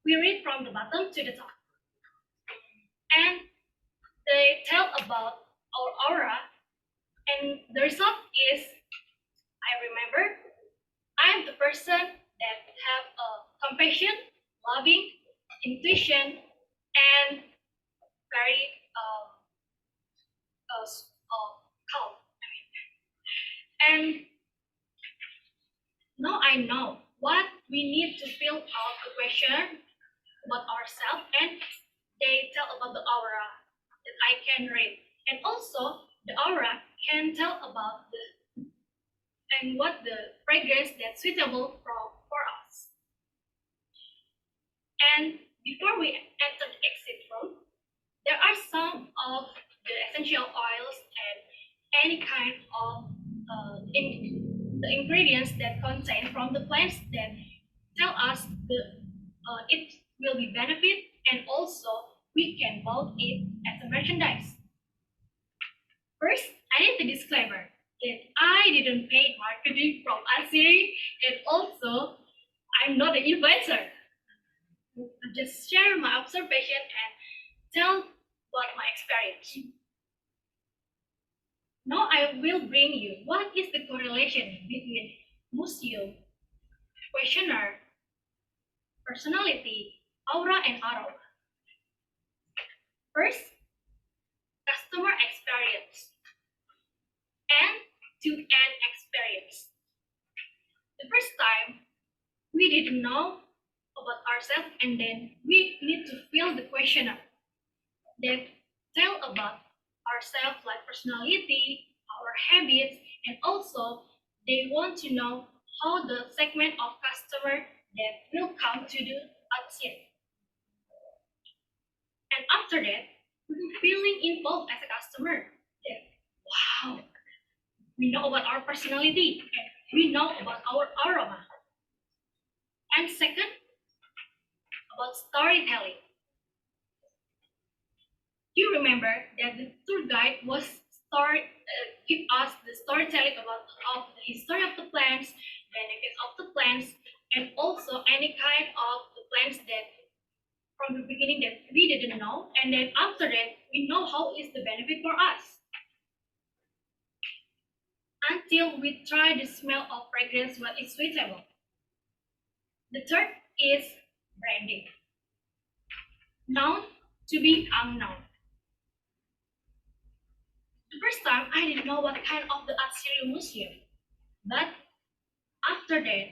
We read from the bottom to the top. And they tell about our aura, and the result is, I remember, I am the person that have a compassion, loving, intuition, and very calm. And now I know what we need to fill out the question about ourselves, and they tell about the aura that I can read. And also, the aura can tell about what the fragrance that's suitable for us. And before we enter the exit room, there are some of the essential oils and any kind of the ingredients that contain from the plants that tell us it will be benefit, and also we can buy it as a merchandise. First, I need the disclaimer that I didn't pay marketing from Asiri, and also I'm not an influencer. I just share my observation and tell about my experience. Now I will bring you what is the correlation between museum, questionnaire, personality, aura, and aroma. First, customer experience. End-to-end experience. The first time, we didn't know about ourselves, and then we need to fill the questionnaire that tell about ourselves, like personality, our habits, and also they want to know how the segment of customer that will come to the outset. And after that, we're feeling involved as a customer. That, wow, we know about our personality, and we know about our aroma. And second, about storytelling. You remember that the tour guide was give us the storytelling about of the history of the plants, benefits of the plants, and also any kind of the plants that from the beginning that we didn't know, and then after that we know how is the benefit for us. Until we try the smell of fragrance what is suitable. The third is branding. Known to be unknown. The first time I didn't know what kind of the art cereal museum, but after that,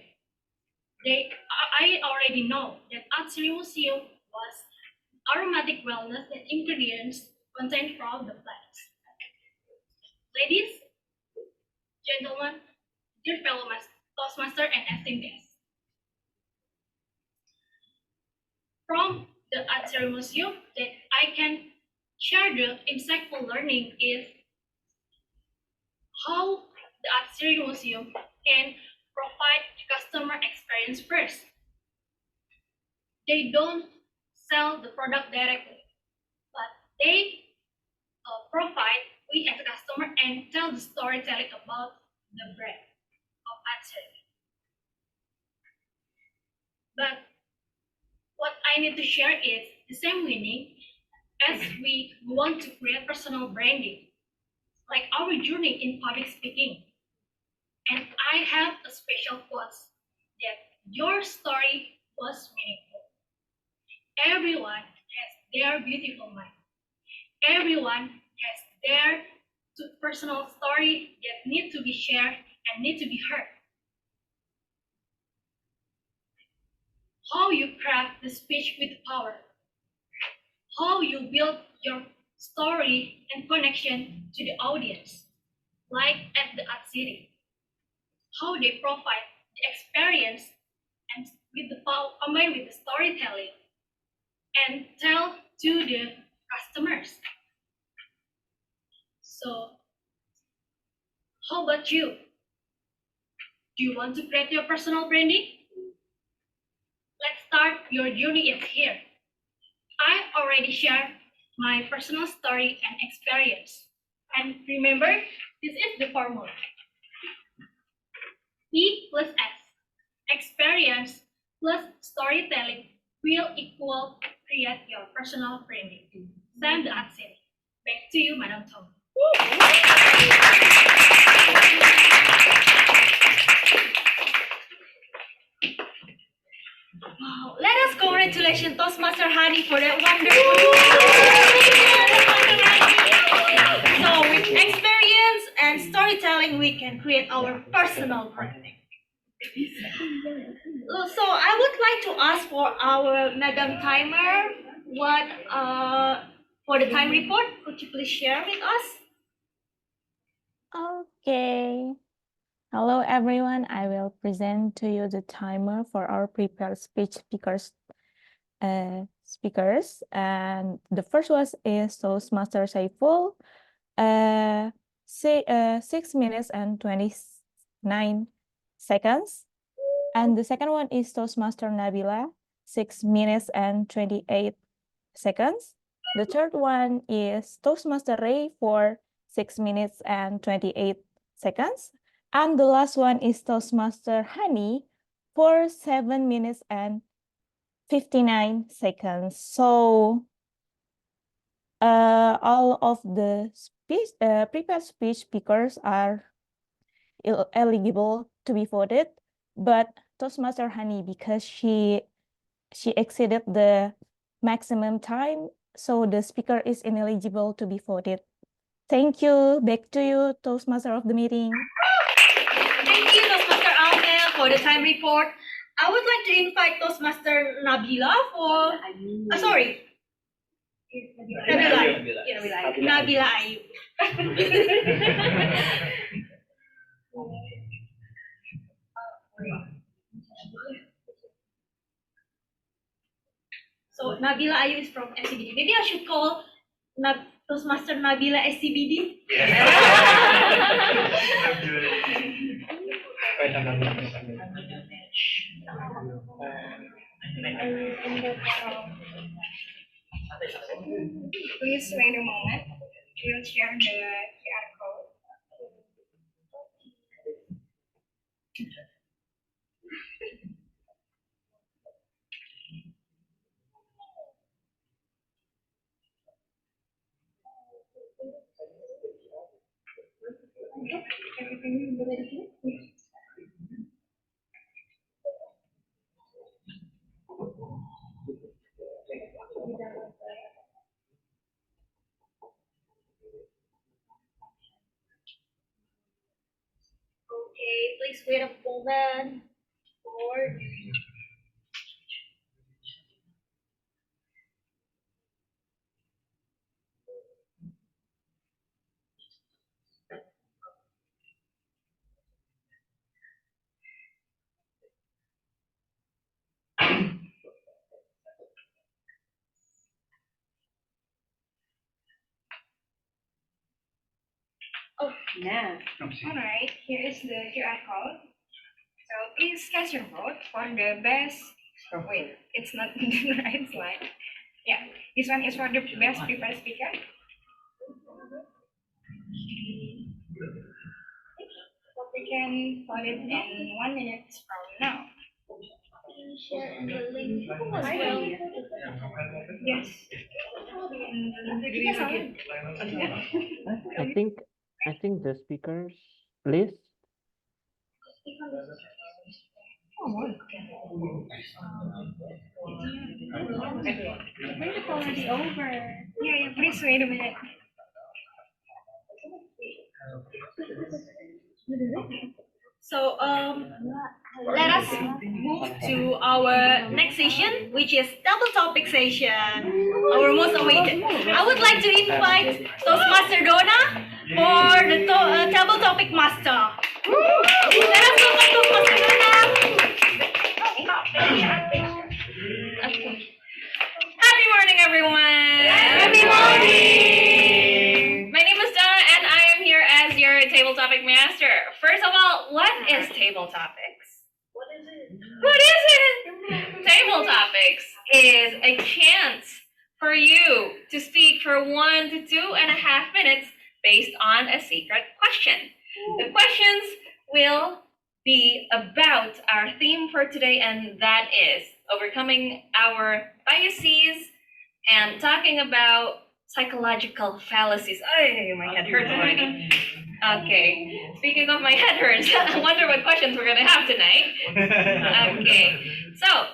I already know that art cereal museum was aromatic wellness and ingredients contained from the plants. dear fellow Toastmaster and esteemed guests. From the Art Theory Museum that I can share the insightful learning is how the Art Theory Museum can provide customer experience first. They don't sell the product directly, but they provide we as a customer and tell the storytelling about the brand of Art Theory. But what I need to share is the same meaning as we want to create personal branding, like our journey in public speaking. And I have a special quote that your story was meaningful. Everyone has their beautiful mind. Everyone has their personal story that need to be shared and need to be heard. How you craft the speech with power. How you build your story and connection to the audience, like at the Art City. How they provide the experience and with the power combined with the storytelling and tell to the customers. So, how about you? Do you want to create your personal branding? Let's start. Your journey is here. I already shared my personal story and experience. And remember, this is the formula. E plus S. Experience plus storytelling will equal create your personal branding. Sam the Art City. Back to you, Madam Tom.
Wow, let us congratulate Toastmaster Hani for that wonderful. So with experience and storytelling, we can create our personal branding. So I would like to ask for our Madam Timer, what for the time report, could you please share with us?
Okay. Hello everyone. I will present to you the timer for our prepared speech speakers. And the first one is Toastmaster Saiful, 6 minutes and 29 seconds. And the second one is Toastmaster Nabila, 6 minutes and 28 seconds. The third one is Toastmaster Ray for 6 minutes and 28 seconds. And the last one is Toastmaster Hani for 7 minutes and 59 seconds. So all of the prepared speech speakers are eligible to be voted, but Toastmaster Hani, because she exceeded the maximum time, so the speaker is ineligible to be voted. Thank you. Back to you, Toastmaster of the meeting.
Thank you, Toastmaster Amel, for the time report. I would like to invite Toastmaster Nabila for. Sorry. Nabila. Yes. Nabila Ayu. So Nabila Ayu is from SCBD. Maybe I should call Toastmaster Nabila SCBD.
Please wait a moment. We'll share the QR code. Everything ready?
Okay, please wait a moment for.
Oh, nah. Alright, here is the QR code. So please cast your vote for the best. Wait, it's not the right slide. Yeah, this one is for the best prepared speaker. We can put it in 1 minute from now.
Share the link as well.
Yes.
I think the speakers list.
It's already over. Yeah, please wait a minute.
So let us move to our next session, which is double topic session, our most awaited. I would like to invite Toastmaster Donna for the double topic master. Let us welcome Toastmaster Donna. Okay. Happy morning, everyone. Happy morning. My name is Donna, and I am here as your table topic master. First of all, what is table topics? What is it? Table topics is a chance for you to speak for 1 to 2.5 minutes based on a secret question. The questions will be about our theme for today, and that is overcoming our biases and talking about psychological fallacies. Oh, my head hurts already. Okay, speaking of my head hurts, I wonder what questions we're gonna have tonight. Okay, so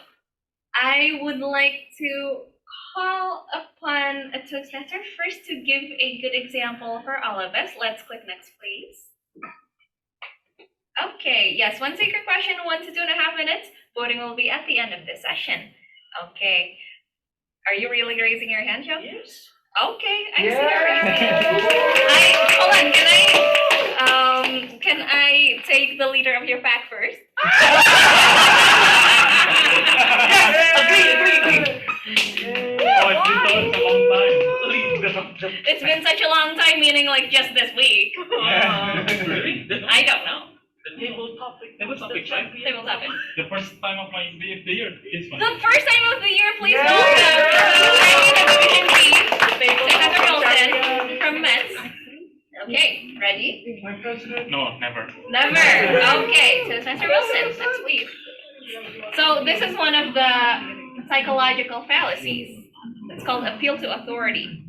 I would like to call upon a Toastmaster first to give a good example for all of us. Let's click next, please. Okay, yes, one secret question, 1 to 2.5 minutes. Voting will be at the end of this session. Okay, are you really raising your hand, Joe? Yes. Okay, I see your hand. Hold on, can I take the leader of your pack first? It's been such a long time, meaning like just this week. I don't know.
Table topic, right?
Table topic.
The first time of my the year is fine.
The first time of the year, please welcome Division B, Senator Wilson from Metz. Okay, ready?
No, never.
Never. Okay, so Senator Wilson, let's leave. So this is one of the psychological fallacies. It's called appeal to authority.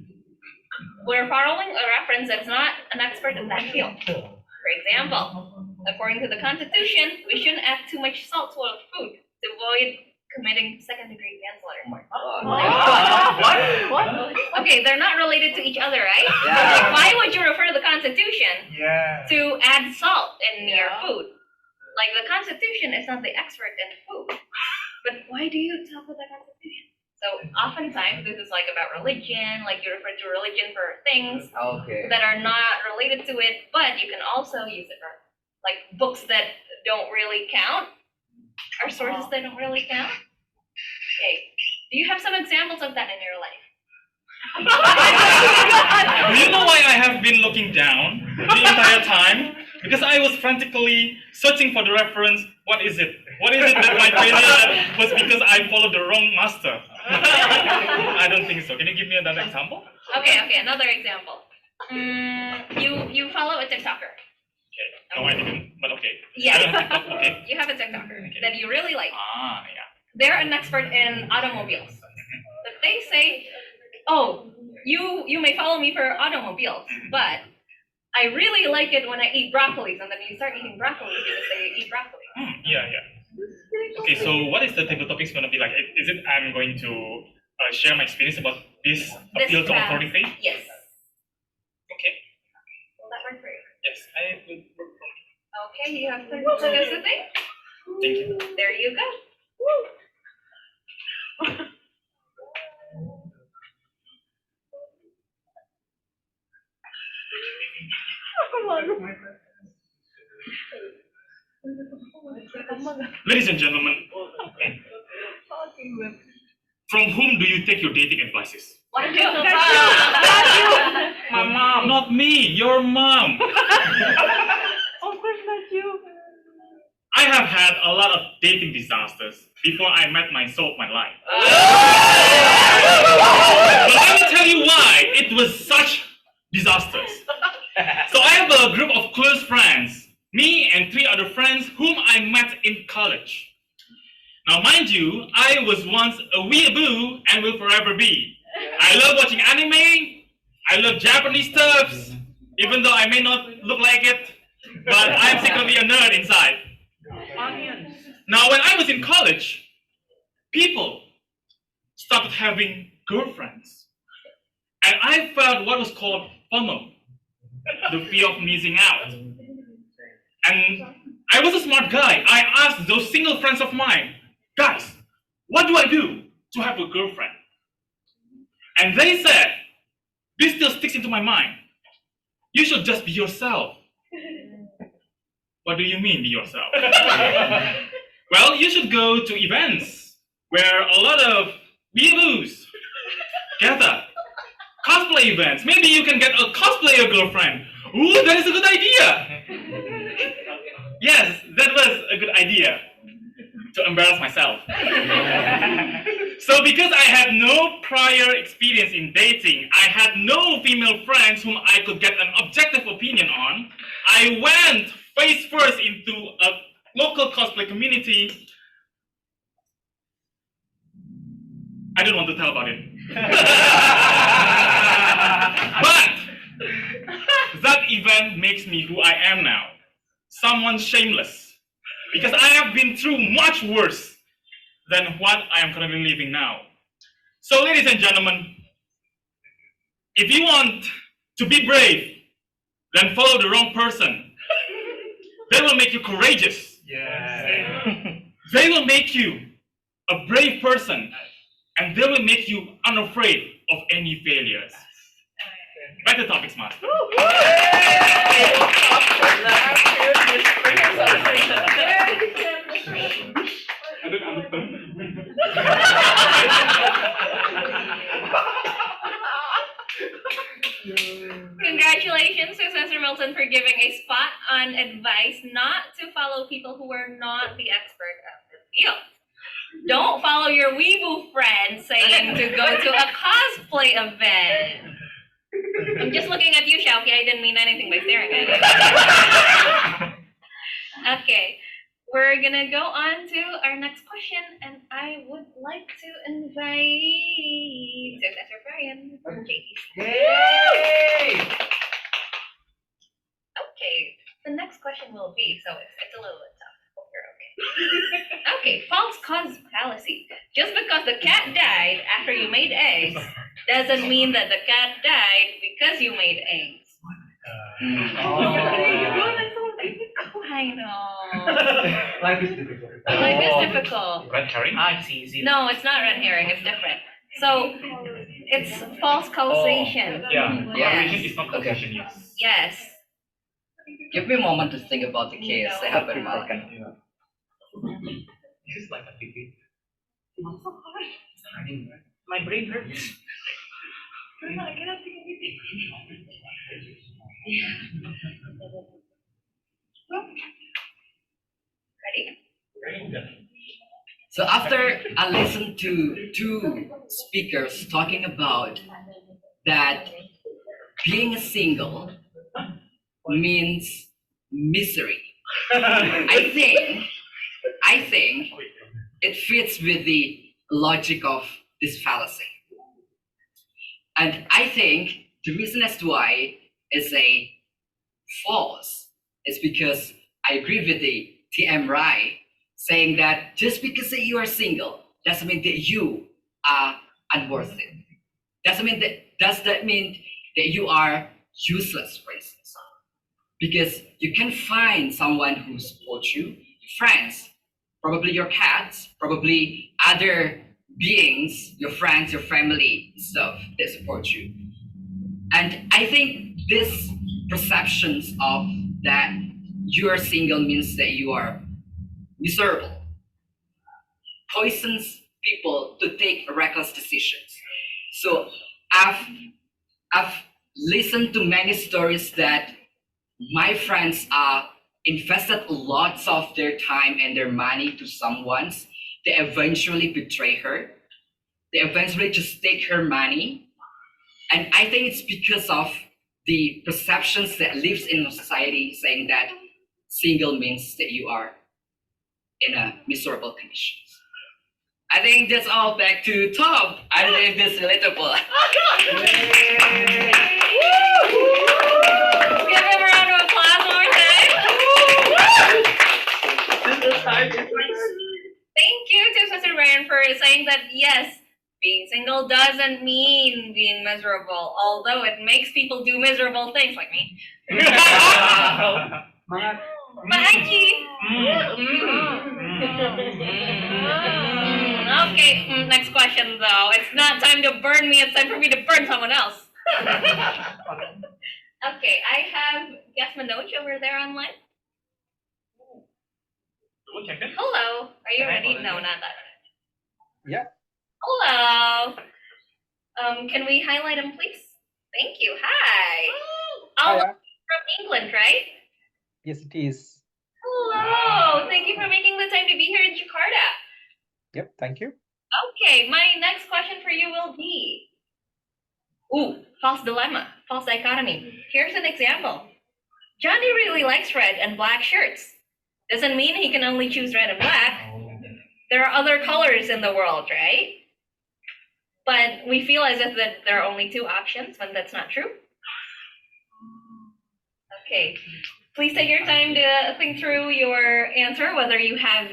We're following a reference that's not an expert in that field. For example, according to the Constitution, we shouldn't add too much salt to our food to avoid committing second-degree manslaughter. What? Okay, they're not related to each other, right?
Yeah.
Why would you refer to the Constitution to add salt in your food? Like, the Constitution is not the expert in food. But why do you talk about the Constitution? So oftentimes this is like about religion, like you refer to religion for things that are not related to it, but you can also use it for like books that don't really count, or sources that don't really count. Okay, do you have some examples of that in your life?
Do you know why I have been looking down the entire time? Because I was frantically searching for the reference. What is it? What is it that my failure was because I followed the wrong master? I don't think so. Can you give me another example?
Okay, another example. You follow a TikToker.
Okay. No, I didn't. But okay.
Yes.
I don't have TikTok. Okay.
You have a TikToker that you really like.
Yeah.
They're an expert in automobiles. But they say, oh, you may follow me for automobiles, but I really like it when I eat broccolis, and then you start eating broccoli because they eat broccoli.
Yeah. Okay, so what is the table topics going to be like? Is it I'm going to share my experience about this appeal to authority thing?
Yes.
Okay.
Will that work for you?
Yes, I will work for you.
Okay, you have 30 seconds to think.
Thank you.
There you go.
Ladies and gentlemen, from whom do you take your dating advices?
What did you
That's
about?
My mom. Not me, your mom.
Of course, not you.
I have had a lot of dating disasters before I met my soul of my life. But let me tell you why it was such disasters. So I have a group of close friends, me and 3 other friends whom I met in college. Now mind you, I was once a weeaboo and will forever be. I love watching anime, I love Japanese stuffs, even though I may not look like it, but I'm secretly a nerd inside. Now when I was in college, people started having girlfriends. And I felt what was called FOMO, the fear of missing out. And I was a smart guy. I asked those single friends of mine, guys, what do I do to have a girlfriend? And they said, this still sticks into my mind. You should just be yourself. What do you mean, be yourself? Well, you should go to events where a lot of weeaboos gather. Cosplay events. Maybe you can get a cosplayer girlfriend. Ooh, that is a good idea. Yes, that was a good idea. To embarrass myself. So because I had no prior experience in dating, I had no female friends whom I could get an objective opinion on, I went face first into a local cosplay community. I don't want to tell about it. But that event makes me who I am now. Someone shameless. Because I have been through much worse than what I am currently living now. So ladies and gentlemen, if you want to be brave, then follow the wrong person. They will make you courageous. Yeah. They will make you a brave person, and they will make you unafraid of any failures. Back to topics, Master.
Congratulations, Successor Milton, for giving a spot-on advice not to follow people who are not the expert of the field. Don't follow your weeaboo friend saying to go to a cosplay event. I'm just looking at you, Shauki. I didn't mean anything by staring at you. Okay, we're gonna go on to our next question, and I would like to invite Successor Brian from JTC.
Yay!
Okay, the next question will be, so it's a little bit tough. Hope you're okay. Okay, false cause fallacy. Just because the cat died after you made eggs doesn't mean that the cat died because you made eggs. I know.
Life is difficult.
Life is difficult.
Red herring? It's easy.
No, it's not red herring. It's different. So it's false causation.
Yeah.
Yes.
Causation is not causation, yes.
Yes.
Give me a moment to think about the case I have in mind.
This is like a TV. It's so hard. My brain hurts. I cannot think of anything.
Ready?
So after I listened to 2 speakers talking about that being single means misery, I think it fits with the logic of this fallacy. And I think the reason as to why is a false is because I agree with the TM Rai saying that just because that you are single doesn't mean that you are unworthy. Does that mean that you are useless, for instance? Because you can find someone who supports you, friends, probably your cats, probably other beings, your friends, your family, stuff that support you. And I think this perceptions of that you are single means that you are miserable poisons people to take reckless decisions. So I've I've listened to many stories that my friends invested lots of their time and their money to someone's. They eventually betray her. They eventually just take her money. And I think it's because of the perceptions that lives in society saying that single means that you are in a miserable condition. I think that's all back to Tom. I don't know if this is relatable.
Give him a round of applause one more time. Thank you to Mr. Ryan for saying that yes, being single doesn't mean being miserable, although it makes people do miserable things like me. Makasih. Okay, next question though. It's not time to burn me, it's time for me to burn someone else. Okay, I have Guess Manoj over there online. Hello, are you ready? No, not that.
Yeah.
Hello. Can we highlight him, please? Thank you. Hi. All
Hiya.
from England, right?
Yes, it is.
Hello. Thank you for making the time to be here in Jakarta.
Yep. Thank you.
Okay, my next question for you will be, false dilemma, false dichotomy. Here's an example. Johnny really likes red and black shirts. Doesn't mean he can only choose red and black. There are other colors in the world, right? But we feel as if that there are only two options when that's not true. Okay, please take your time to think through your answer, whether you have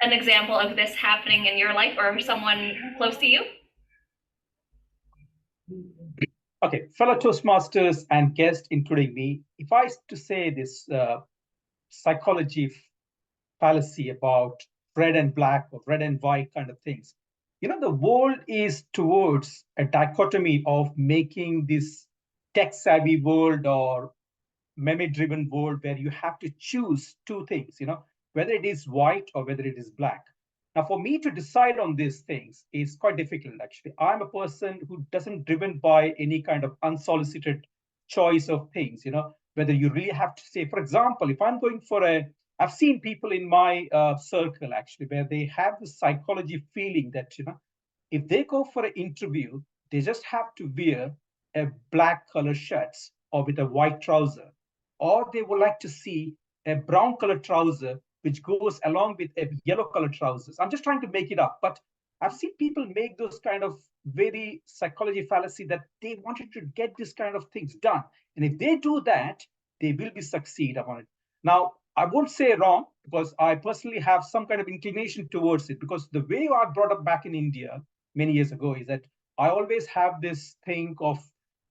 an example of this happening in your life or someone close to you.
Okay, fellow Toastmasters and guests, including me, if I to say this psychology fallacy about red and black or red and white kind of things, the world is towards a dichotomy of making this tech-savvy world or meme-driven world where you have to choose two things, whether it is white or whether it is black. Now, for me to decide on these things is quite difficult, actually. I'm a person who doesn't driven by any kind of unsolicited choice of things, whether you really have to say, for example, if I'm going for I've seen people in my circle, actually, where they have this psychology feeling that, if they go for an interview, they just have to wear a black color shirts or with a white trouser, or they would like to see a brown color trouser which goes along with a yellow color trousers. I'm just trying to make it up, but I've seen people make those kind of very psychology fallacy that they wanted to get this kind of things done. And if they do that, they will be succeed upon it. Now, I won't say wrong, because I personally have some kind of inclination towards it, because the way I brought up back in India many years ago is that I always have this thing of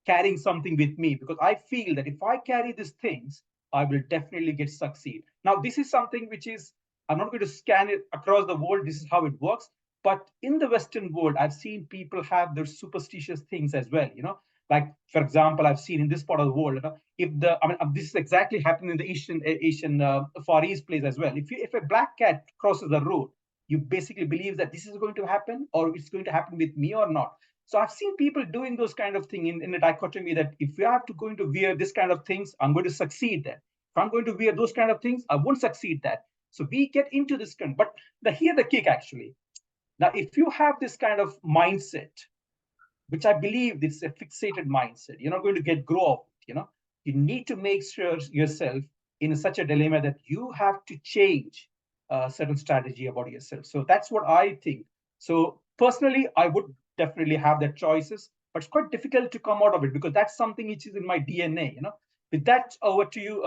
carrying something with me, because I feel that if I carry these things, I will definitely get succeed. Now, this is something which is, I'm not going to scan it across the world. This is how it works. But in the Western world, I've seen people have their superstitious things as well. Like, for example, I've seen in this part of the world, this is exactly happening in the Asian Far East place as well. If a black cat crosses the road, you basically believe that this is going to happen, or it's going to happen with me or not. So I've seen people doing those kind of thing in a dichotomy that if you have to going to wear this kind of things, I'm going to succeed there. If I'm going to wear those kind of things, I won't succeed that. So we get into this kind, but here the kick actually. Now, if you have this kind of mindset, which I believe it's a fixated mindset, you're not going to grow up, you need to make sure yourself in such a dilemma that you have to change a certain strategy about yourself. So that's what I think. So personally, I would definitely have that choices, but it's quite difficult to come out of it because that's something which is in my DNA. With that, over to you,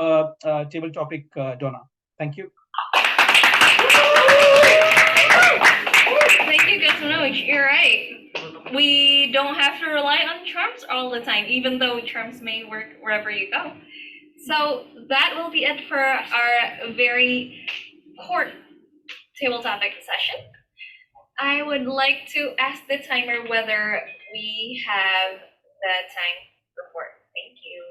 table topic, Donna. Thank you.
Thank you, Manoj. You're right. We don't have to rely on charms all the time, even though charms may work wherever you go. So that will be it for our very short table topic session. I would like to ask the timer whether we have the time report. Thank you.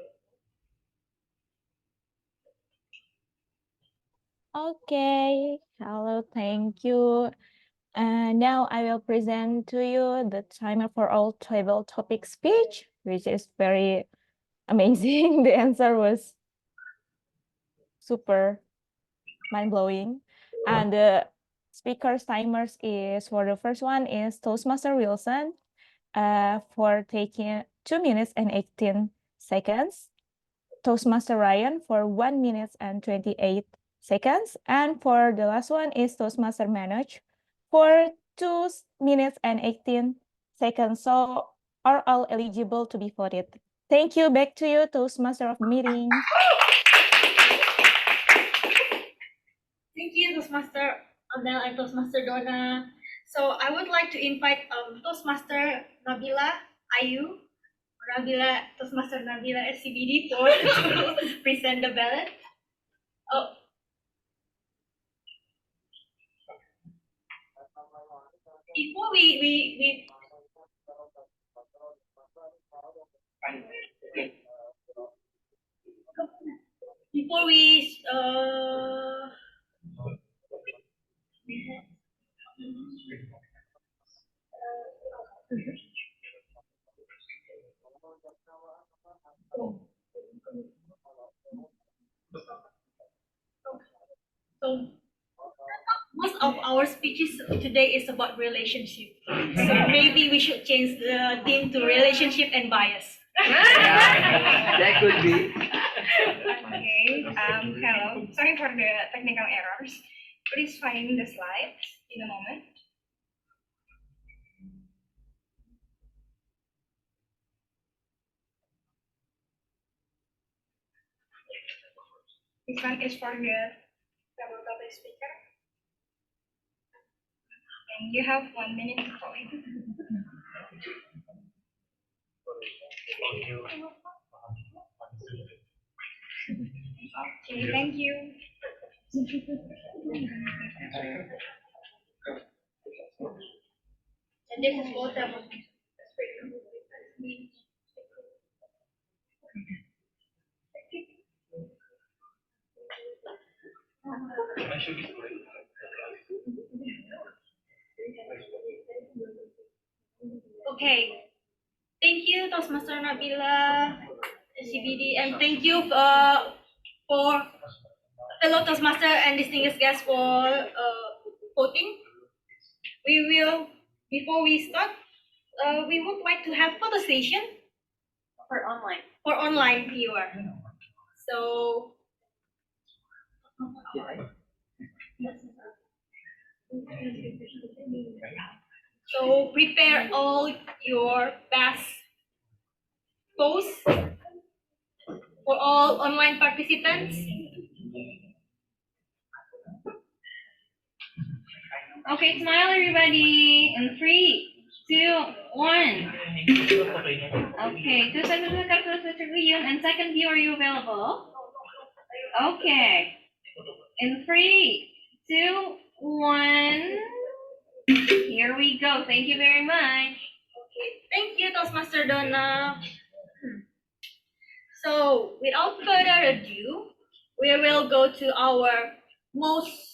Okay. Hello, thank you. And now I will present to you the timer for all table topic speech, which is very amazing. The answer was super mind-blowing. And the speaker's timers is, for the first one is Toastmaster Wilson for taking 2 minutes and 18 seconds. Toastmaster Ryan for 1 minute and 28 seconds. And for the last one is Toastmaster Manoj for 2 minutes and 18 seconds. So are all eligible to be voted. Thank you. Back to you, Toastmaster of the meeting.
Thank you, Toastmaster Amel and Toastmaster Donna. So I would like to invite Toastmaster Nabila Ayu, Toastmaster Nabila SCBD for to present the ballot. Oh. Before before we so most of our speeches today is about relationship. So maybe we should change the theme to relationship and bias.
That could be.
Okay. Hello. Sorry for the technical errors. Please find the slides in a moment. This one is for the double topic speaker. And you have 1 minute to vote. Okay, thank you.
And this is for them. Okay. Thank you, Toastmaster Nabila, SCBD, and thank you for fellow Toastmaster and distinguished guests for voting. We will, before we start, we would like to have photo session for online viewer. So so prepare all your best posts for all online participants.
Okay, smile everybody in 3, 2, 1. Okay, two seconds to Mr. Leon, and second view, are you available? Okay. In 3, 2, 1. Here we go. Thank you very much.
Okay, thank you, Toastmaster Donna. So without further ado, we will go to our most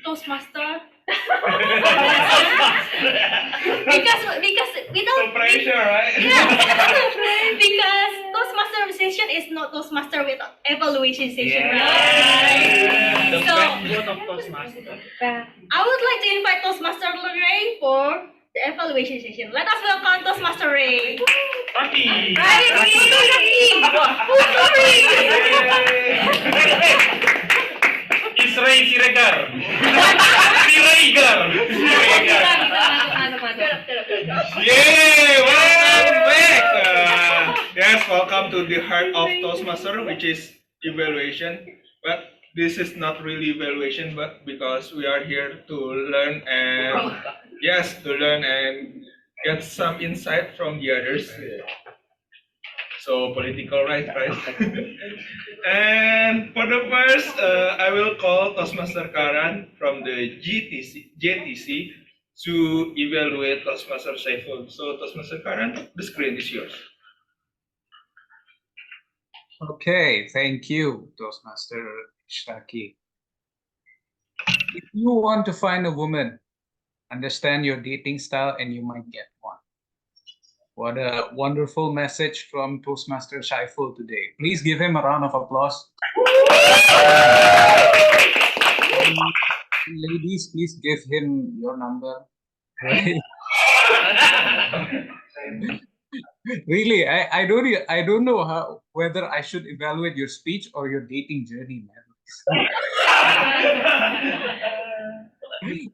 Toastmaster because without
pressure, right?
Yeah. Because Toastmaster session is not Toastmaster without evaluation session, right?
The
So
backbone of Toastmaster.
I would like to invite Toastmaster Ray for the evaluation session. Let us welcome Toastmaster Ray.
Rocky! It's Ray Siregar. Siregar.
Yay! Welcome back! Yes, welcome to the heart of Toastmaster, which is evaluation. But this is not really evaluation, but because we are here to learn and get some insight from the others. So political right? And for the first, I will call Toastmaster Karan from the JTC to evaluate Toastmaster Saiful. So Toastmaster Karan, the screen is yours.
Okay, thank you, Toastmaster Shraki. If you want to find a woman, understand your dating style and you might get one. What a wonderful message from Toastmaster Shaiful today. Please give him a round of applause. Ladies, please give him your number. Right? Really, I don't know how whether I should evaluate your speech or your dating journey, man.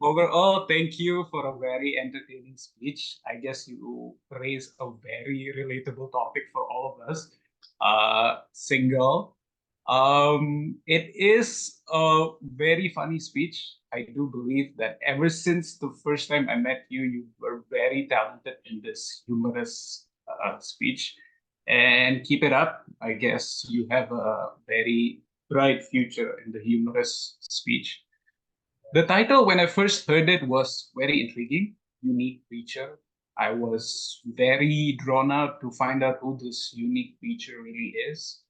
Overall, thank you for a very entertaining speech. I guess you raised a very relatable topic for all of us. Single. It is a very funny speech. I do believe that ever since the first time I met you, you were very talented in this humorous speech. And keep it up. I guess you have a very bright future in the humorous speech. The title, when I first heard it, was very intriguing, unique creature. I was very drawn out to find out who this unique creature really is,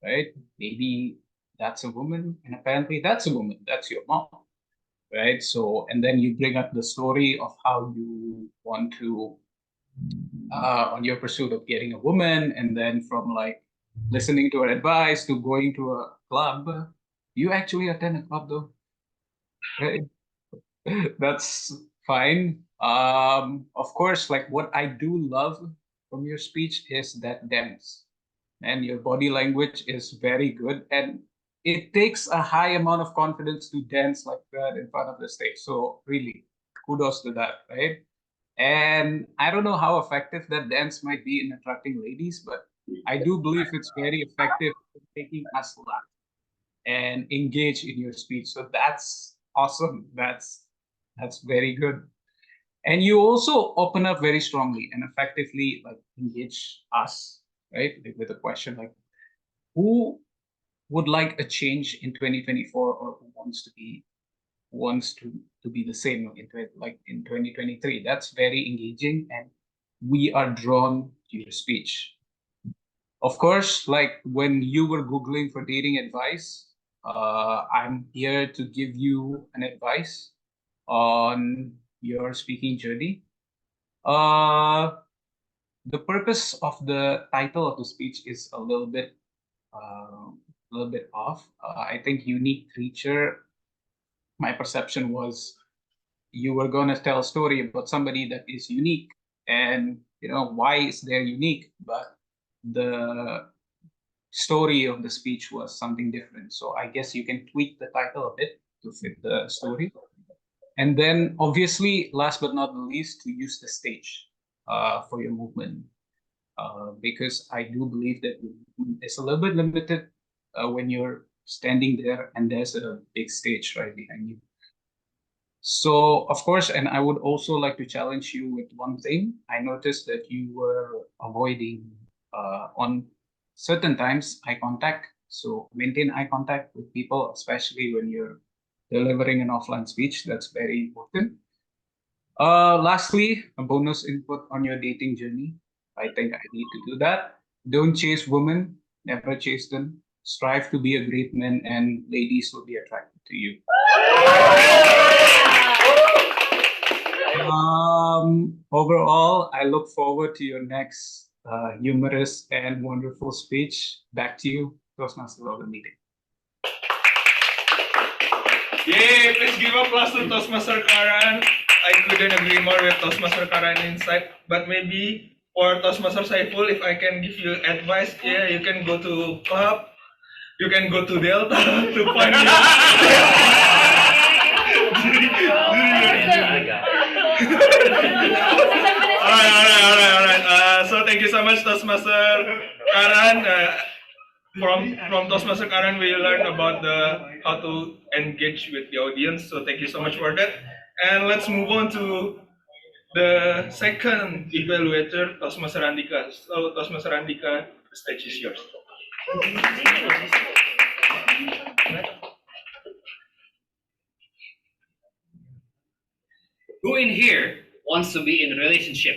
right? Maybe that's a woman, and apparently that's a woman. That's your mom, right? So, and then you bring up the story of how you want to, on your pursuit of getting a woman, and then from like listening to her advice to going to a club. You actually attend a club though, right? That's fine. Of course, like what I do love from your speech is that dance, and your body language is very good, and it takes a high amount of confidence to dance like that in front of the stage. So really, kudos to that, right? And I don't know how effective that dance might be in attracting ladies, but I do believe it's very effective in making us laugh and engage in your speech. So that's awesome. That's very good. And you also open up very strongly and effectively like engage us, right? Like, with a question like, who would like a change in 2024, or who wants to be the same in like in 2023? That's very engaging, and we are drawn to your speech. Of course, like when you were Googling for dating advice, I'm here to give you an advice on your speaking journey. The purpose of the title of the speech is a little bit off. I think unique creature. My perception was you were going to tell a story about somebody that is unique, and why is they unique, but the story of the speech was something different. So I guess you can tweak the title a bit to fit the story. And then obviously, last but not the least, to use the stage for your movement. Because I do believe that it's a little bit limited when you're standing there and there's a big stage right behind you. So, of course, and I would also like to challenge you with one thing. I noticed that you were avoiding on certain times eye contact. So maintain eye contact with people, especially when you're delivering an offline speech. That's very important. Lastly, a bonus input on your dating journey. I think I need to do that. Don't chase women, never chase them. Strive to be a great man, and ladies will be attracted to you. Overall, I look forward to your next humorous and wonderful speech. Back to you, Toastmasters of the meeting.
Yay! Please give applause to Toastmaster Karan. I couldn't agree more with Toastmaster Karan insight, but maybe for Toastmaster Saiful, if I can give you advice, yeah, you can go to club, you can go to Delta to find your All right. So thank you so much, Toastmaster Karan. From Toastmaster Karan, we learned about how to engage with the audience. So thank you so much for that. And let's move on to the second evaluator, Toastmaster Andika. So Toastmaster Andika, the stage is yours.
Who in here wants to be in a relationship?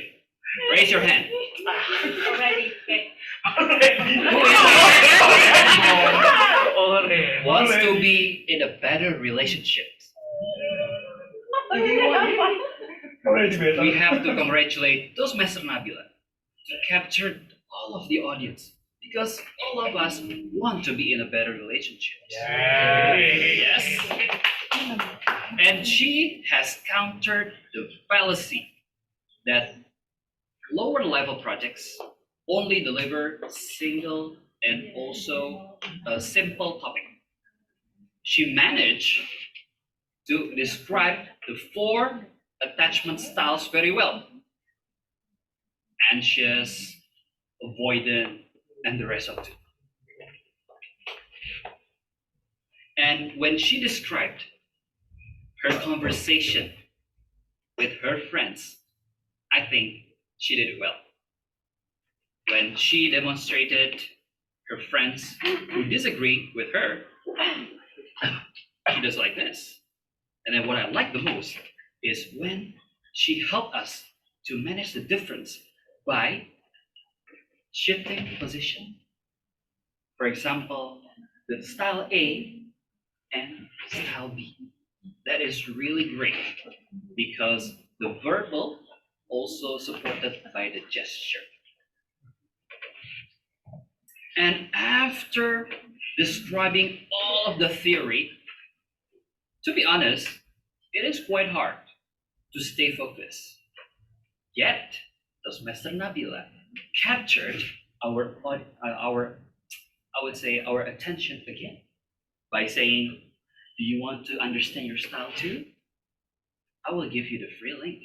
Raise your hand.
Already.
Wants to be in a better relationship? We have to congratulate Toastmaster Nabila to capture all of the audience because all of us want to be in a better relationship. Yes. And she has countered the fallacy that lower level projects only deliver single and also a simple topic. She managed to describe the four attachment styles very well: anxious, avoidant, and the rest of it. And when she described her conversation with her friends, I think she did it well. When she demonstrated her friends who disagree with her, she does like this. And then what I like the most is when she helped us to manage the difference by shifting position. For example, the style A and style B. That is really great because the verbal also supported by the gesture. And after describing all of the theory, to be honest, it is quite hard to stay focused. Yet, Toastmaster Nabila captured our I would say our attention again by saying, "Do you want to understand your style too? I will give you the free link."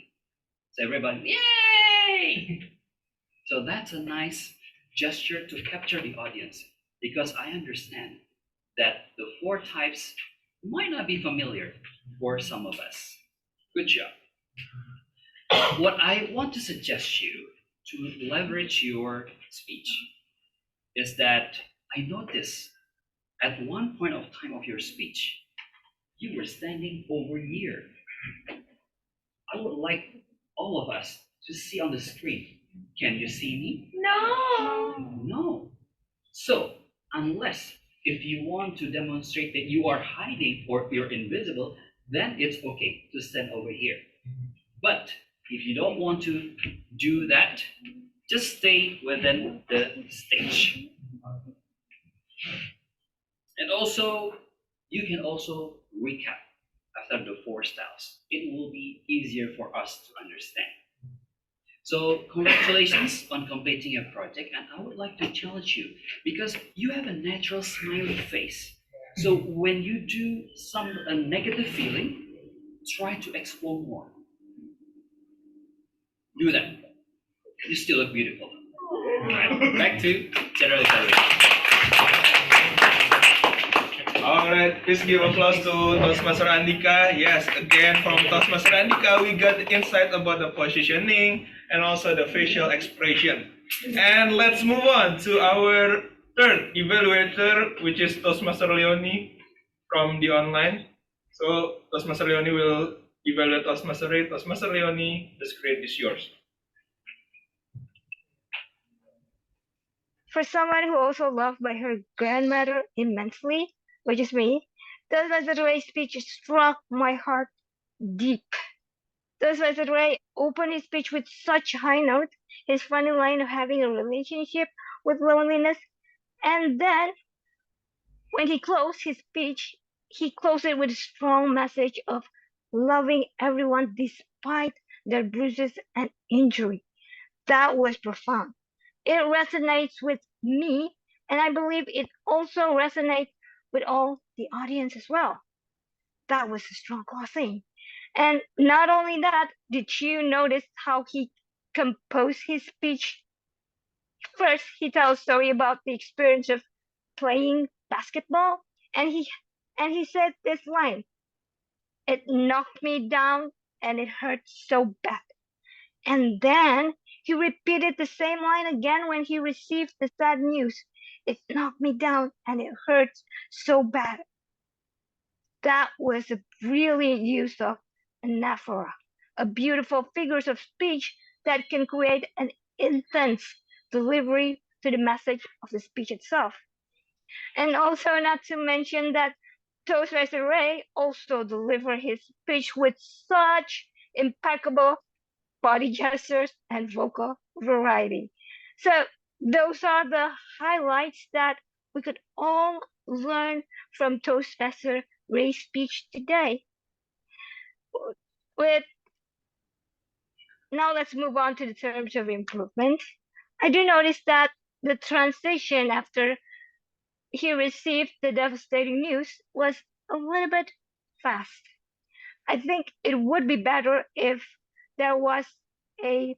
So everybody, yay! So that's a nice gesture to capture the audience because I understand that the four types might not be familiar for some of us. Good job. What I want to suggest you to leverage your speech is that I noticed at one point of time of your speech, you were standing over here. I would like all of us to see on the screen. Can you see me?
No.
No. So, unless if you want to demonstrate that you are hiding or you're invisible, then it's okay to stand over here. But if you don't want to do that, just stay within the stage. And also, you can also recap after the four styles. It will be easier for us to understand. So congratulations on completing your project, and I would like to challenge you because you have a natural smiley face. So when you do a negative feeling, try to explore more. Do that. You still look beautiful. All right, back to general evaluation.
All right, please give applause to Toastmaster Andika. Yes, again from Toastmaster Andika, we got insight about the positioning and also the facial expression. And let's move on to our third evaluator, which is Toastmaster Leonie from the online. So Toastmaster Leonie will evaluate Toastmaster Ray. Toastmaster Leonie, the screen is yours.
For someone who also loved by her grandmother immensely, which is me, Toastmaster Ray's speech struck my heart deep. Toastmaster Ray opened his speech with such high note, his funny line of having a relationship with loneliness, and then when he closed his speech, he closed it with a strong message of loving everyone despite their bruises and injury. That was profound. It resonates with me, and I believe it also resonates with all the audience as well. That was a strong closing. And not only that, did you notice how he composed his speech? First, he tells a story about the experience of playing basketball, and he said this line: "It knocked me down, and it hurt so bad." And then he repeated the same line again when he received the sad news: "It knocked me down, and it hurts so bad." That was a brilliant use of anaphora, a beautiful figures of speech that can create an intense delivery to the message of the speech itself. And also not to mention that Toastmaster Ray also delivered his speech with such impeccable body gestures and vocal variety. So those are the highlights that we could all learn from Toastmaster Ray's speech today. With now let's move on to the terms of improvement. I do notice that the transition after he received the devastating news was a little bit fast. I think it would be better if there was a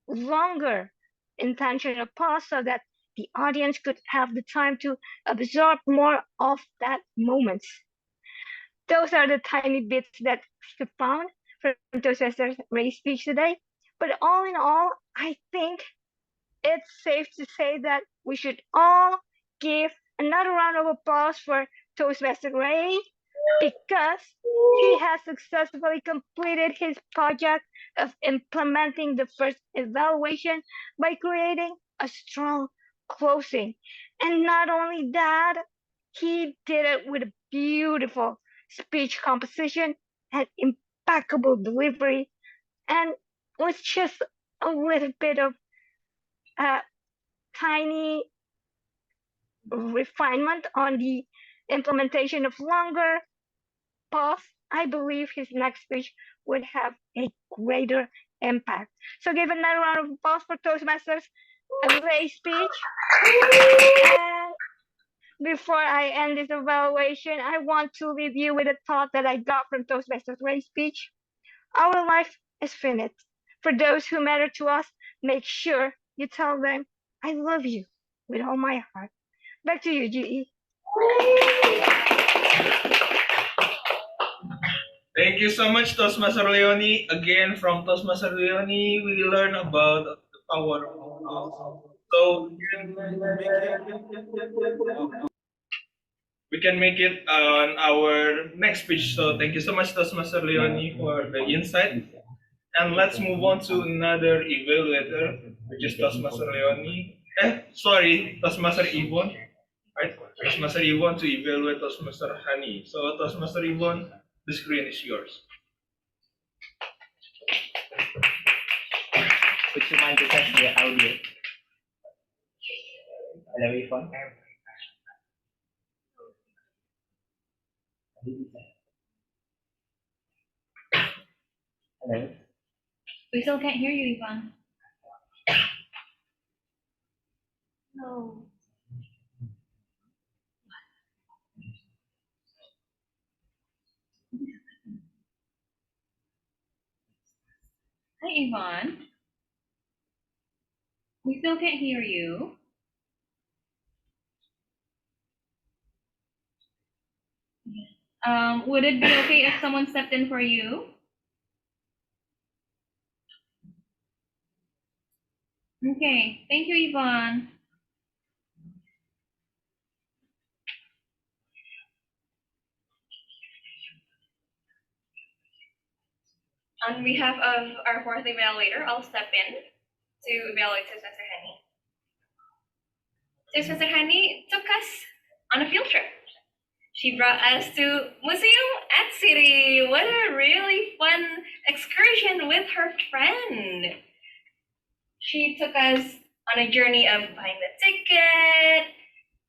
longer intentional pause so that the audience could have the time to absorb more of that moment. Those are the tiny bits that we found from Toastmaster Ray's speech today. But all in all, I think it's safe to say that we should all give another round of applause for Toastmaster Ray because he has successfully completed his project of implementing the first evaluation by creating a strong closing. And not only that, he did it with a beautiful speech composition and impeccable delivery, and with just a little bit of tiny refinement on the implementation of longer pause, I believe his next speech would have a greater impact. So give another round of applause for Toastmasters Ray's speech. And before I end this evaluation, I want to leave you with a thought that I got from Toastmasters Ray's speech. Our life is finite. For those who matter to us, make sure you tell them, I love you with all my heart. Back to you, GE.
Thank you so much, Toastmaster Leonie. Again, from Toastmaster Leonie, we learn about the power of applause. So we can make it on our next speech. So thank you so much, Toastmaster Leonie, for the insight. And let's move on to another evaluator, which is Toastmaster Leonie. Toastmaster Yvonne. Right? Toastmaster Yvonne to evaluate Toastmaster Hani. So Toastmaster Yvonne, the screen is yours.
Would you mind to test the audio? Hello, Yvonne. Hello.
We still can't hear you, Yvonne. No. Hi, Yvonne. We still can't hear you. Would it be okay if someone stepped in for you? Okay, thank you, Yvonne. On behalf of our fourth evaluator, I'll step in to evaluate Toastmaster Hani. Toastmaster Hani took us on a field trip. She brought us to Museum at City. What a really fun excursion with her friend. She took us on a journey of buying the ticket,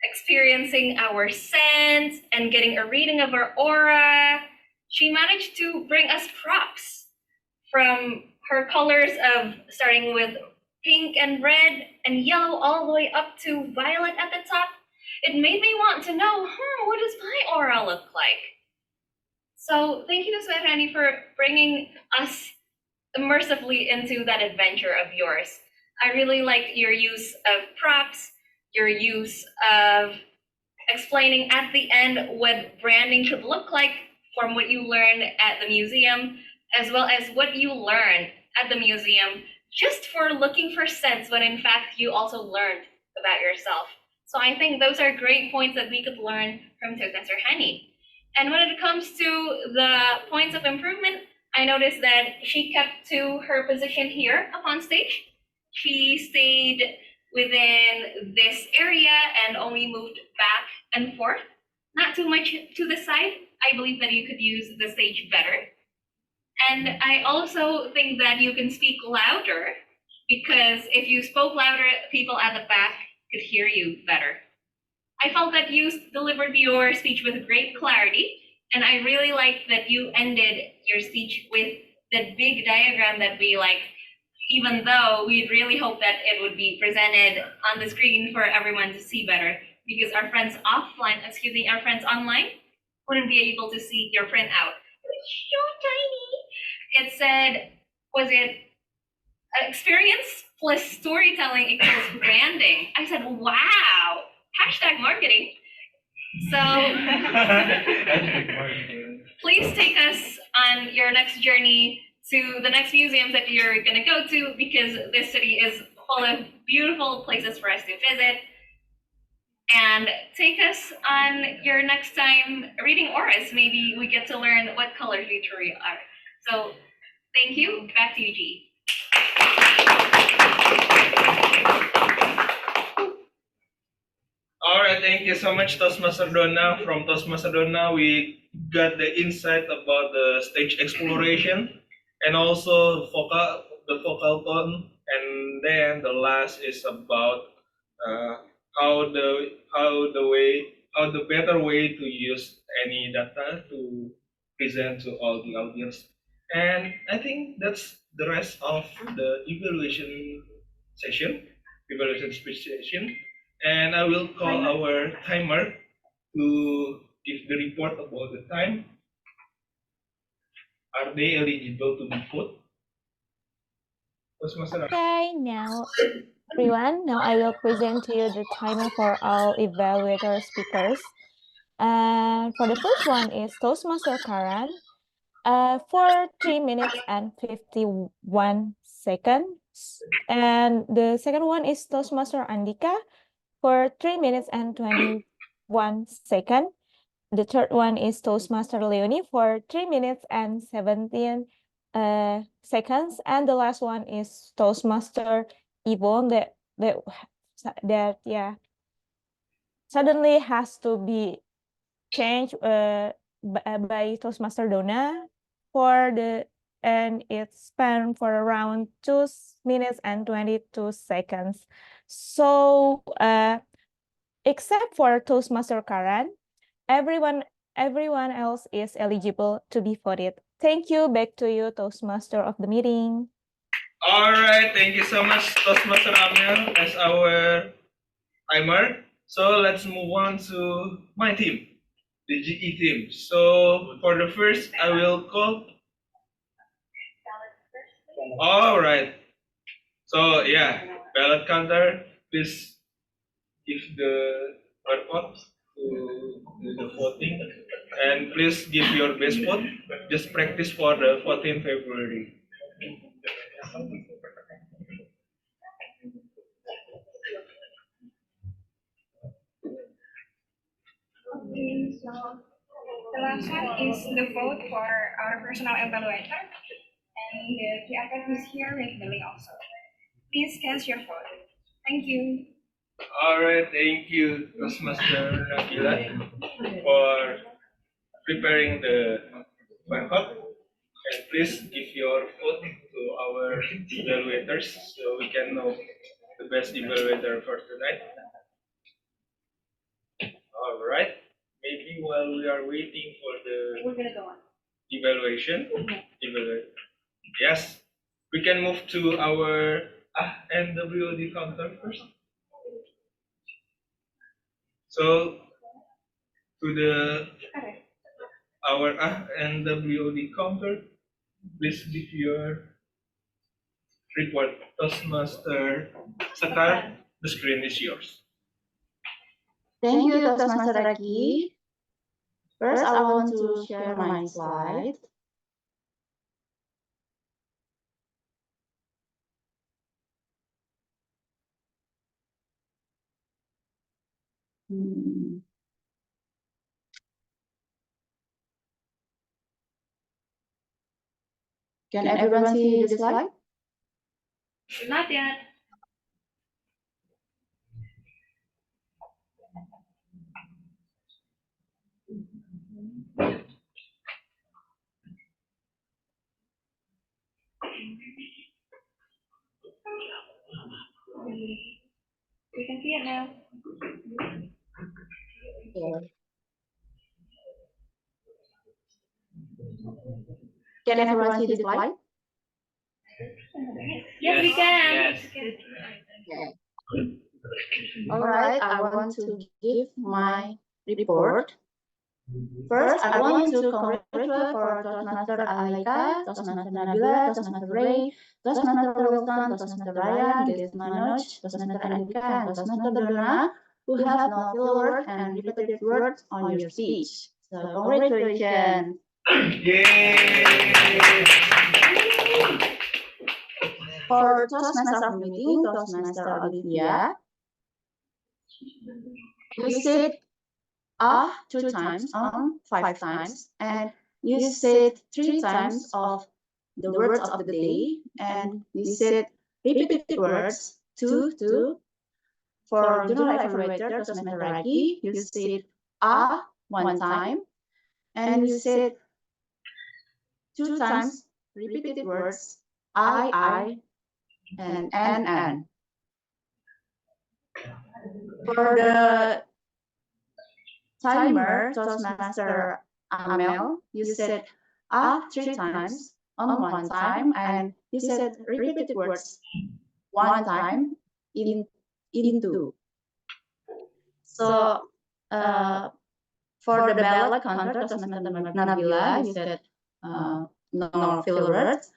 experiencing our scent, and getting a reading of our aura. She managed to bring us props from her colors of starting with pink and red and yellow all the way up to violet at the top. It made me want to know, what does my aura look like? So thank you, Swetrani, for bringing us immersively into that adventure of yours. I really liked your use of props, your use of explaining at the end what branding should look like from what you learned at the museum, as well as what you learned at the museum just for looking for sense when in fact you also learned about yourself. So I think those are great points that we could learn from Toastmaster Hani. And when it comes to the points of improvement, I noticed that she kept to her position here up on stage. She stayed within this area and only moved back and forth
not too much to the side. I believe that you could use the stage better. And I also think that you can speak louder, because if you spoke louder, people at the back could hear you better. I felt that you delivered your speech with great clarity, and I really liked that you ended your speech with the big diagram that we like, even though we really hope that it would be presented on the screen for everyone to see better, because our friends offline, our friends online wouldn't be able to see your printout. It's so tiny. It said, was it experience plus storytelling equals branding? I said, wow, hashtag marketing. So please take us on your next journey to the next museums that you're going to go to, because this city is full of beautiful places for us to visit. And take us on your next time reading auras. Maybe we get to learn what colors we truly are. So thank you. Back to you, G.
All right, thank you so much, Toastmaster Donna. From Toastmaster Donna, we got the insight about the stage exploration and also the vocal tone, and then the last is about how the better way to use any data to present to all the audience. And I think that's the rest of the evaluation speech session. And I will call our timer to give the report about the time. Are they eligible to be voted?
Okay, now everyone, now I will present to you the timer for all evaluator speakers. And for the first one is Toastmaster Karan, for 3 minutes and 51 seconds. And the second one is Toastmaster Andika for 3 minutes and 21 seconds. The third one is Toastmaster Leonie for 3 minutes and 17 seconds. And the last one is Toastmaster Yvonne that suddenly has to be changed by Toastmaster Donna and it's spent for around 2 minutes and 22 seconds. So except for Toastmaster Karan, everyone else is eligible to be voted. Thank you. Back to you, Toastmaster of the meeting.
All right, thank you so much, Toastmaster Amel, as our timer. So let's move on to my team, the GE team. So for the first, I will call. All right. So yeah, ballot counter, please give the report to the voting, and please give your best vote. Just practice for the 14th February.
Okay, so the last one is the vote for our personal evaluator, and the PFF is here with the link also. Please cast your vote. Thank you.
All right, thank you, Toastmaster Nakila, for preparing the backup. And please give your vote to our evaluators so we can know the best evaluator for tonight. All right. Maybe while we are waiting for the evaluation, yes, we can move to our NWD counter first. So to our NWD counter, please give your report. Toastmaster Sakar, the screen is yours.
Thank you, Toastmaster Raki. First, I want to share my slide. Can everyone see the slide?
Not yet.
you now.
Can everyone see the slide?
Yes, we can.
Yes.
All right, I want to give my report. First, I want to congratulate for Toastmaster Alaika, Toastmaster Nabila, Toastmaster Ray, Toastmaster Wilson, Toastmaster Ryan, Guest Manoj, Toastmaster Andika, and Toastmaster Donna, who have no filler words and repetitive words on your speech. So congratulations. For Toastmaster meeting, Toastmaster Olivia, you said two times, 5 times, and you said 3 times of the words of the day, and you said repeated words, two. For general evaluator, Toastmaster Raki, you said 1 time, and you said 2 times repeated words, I, and N. For the timer, Toastmaster Amel, you said 3 times on 1 time, and you said repeated words 1 time in 2. So for the ballot counter, Toastmaster Nabila, you said no filler words.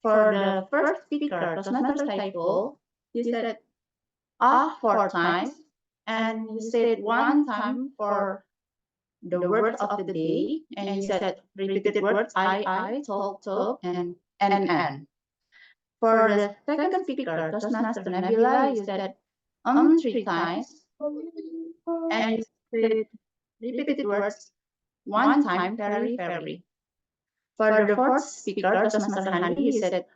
For the first speaker, Toastmaster Saiful, you said 4 times, and you said 1 time for the words of the day, and you said repeated words I, talk, and N. For the second speaker, Toastmaster Nabila, you said 3 times, and you said repeated words 1 time, very. For the fourth speaker, Toastmaster Hani, you said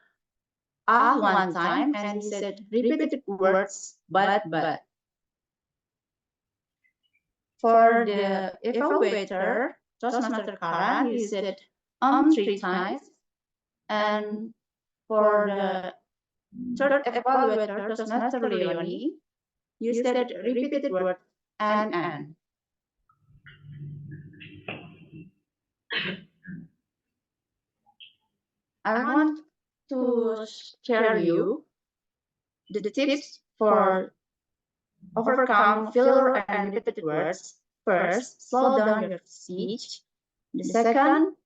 1 time, and you said repeated words but. For the evaluator, Toastmaster Karan, you said 3 times, and for the third evaluator, Toastmaster Leonie, you said repeated words and. I want to share you the tips for overcome filler and repeated words. First, slow down your speech. The second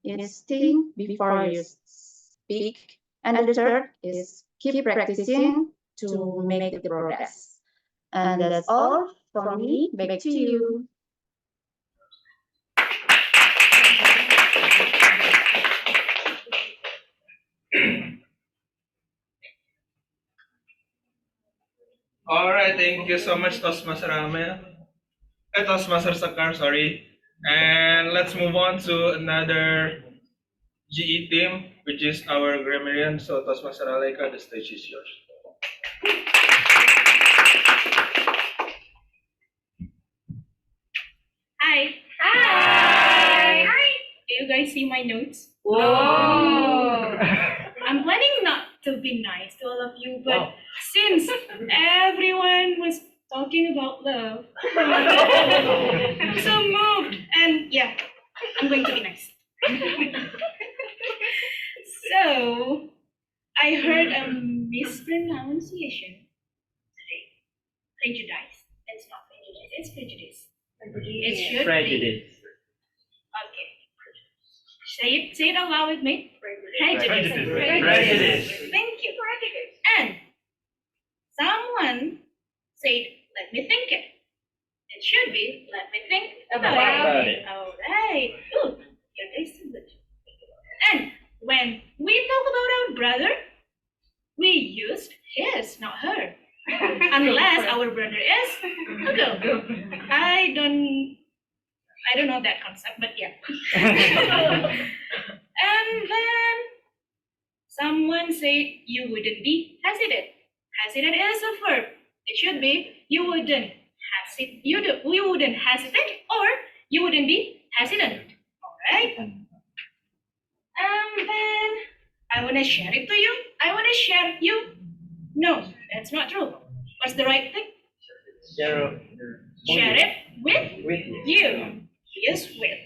is think before you speak. And the third is keep practicing to make the progress. And that's all from me. Back to you.
All right, thank you so much, Toastmaster Amel. Toastmaster Sakar, sorry. And let's move on to another GE team, which is our grammarian. So, Toastmaster Alaika, the stage is yours.
Hi. Hi. Do you guys see my notes?
Whoa.
I'm planning not to be nice to all of you, but since everyone was talking about love, I'm so moved. And yeah, I'm going to be nice. So, I heard a mispronunciation today. Prejudice. It's not prejudice, it's prejudice. It should
Prejudice.
be. Okay. Say it out loud with me. Prejudice.
Prejudice.
Thank you. And someone said, let me think it. It should be, let me think about it. All right. Ooh, your taste is good. And when we talk about our brother, we used his, not her. Unless our brother is a girl. I don't know that concept, but yeah. And then someone said you wouldn't be hesitant. Hesitant is a verb. It should be you wouldn't hesitate. You wouldn't hesitate, or you wouldn't be hesitant. Alright? And then I wanna share it to you. I wanna share you. No, that's not true. What's the right thing?
Share
Share it with
you.
you. Use with.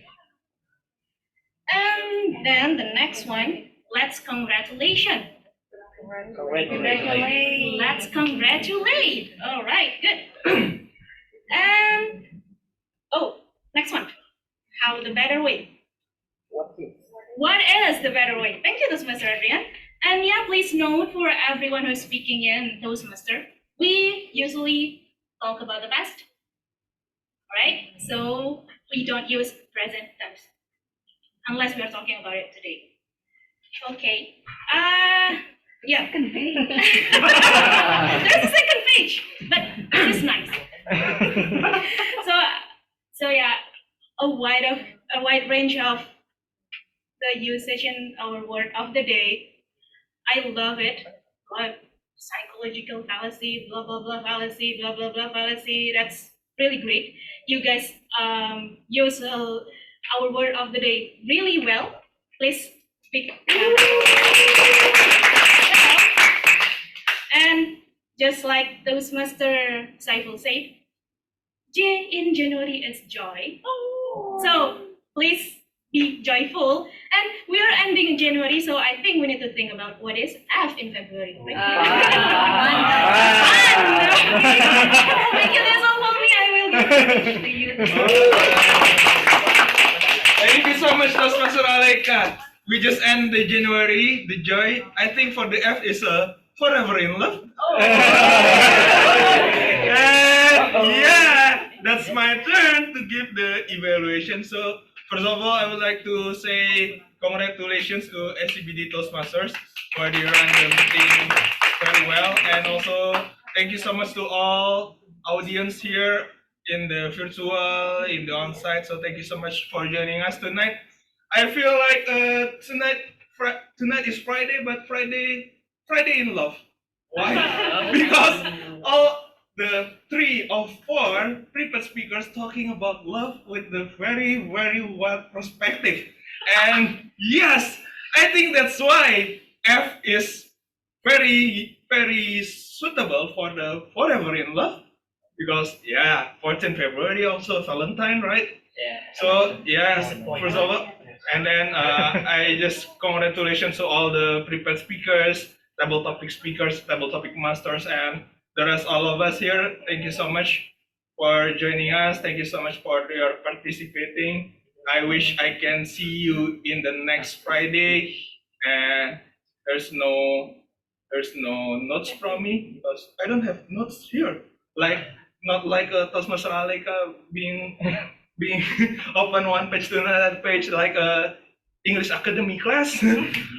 And then the next one, let's congratulation.
Congratulations.
Let's congratulate. All right, good. And oh, next one. How the better way? What is the better way? Thank you, Toastmaster Adrian. And yeah, please note for everyone who's speaking in Toastmaster, we usually talk about the past, right? So we don't use present tense unless we are talking about it today. Okay. Yeah. There's a second page, but this is nice. So yeah, a wide range of the usage in our word of the day. I love it. Like psychological fallacy, blah blah blah fallacy, blah blah blah fallacy. That's really great. You guys use our word of the day really well. Please speak. And just like Toastmaster Saiful said, J in January is joy. So please be joyful. And we are ending in January, so I think we need to think about what is F in February. Thank you, that's all for me. I will give it to you.
Thank you so much, Toastmaster Aleka. We just end the January, the joy. I think for the F is forever in love. And yeah, that's my turn to give the evaluation. So first of all, I would like to say congratulations to SCBD Toastmasters for the run the meeting very well, and also thank you so much to all audience here in the virtual, in the on-site. So thank you so much for joining us tonight. I feel like tonight is Friday, but Friday in love. Why? Because all the 3 of 4 prepared speakers talking about love with the very, very wide perspective. And yes, I think that's why F is very, very suitable for the forever in love. Because yeah, 14th February also Valentine, right?
Yeah.
So yes, first of all, and then I just congratulations to all the prepared speakers, table topic speakers, table topic masters, and the rest all of us here. Thank you so much for joining us. Thank you so much for your participating. I wish I can see you in the next Friday. And there's no notes from me because I don't have notes here. Like not like a Toastmaster Aleka being open one page to another page like a English Academy class.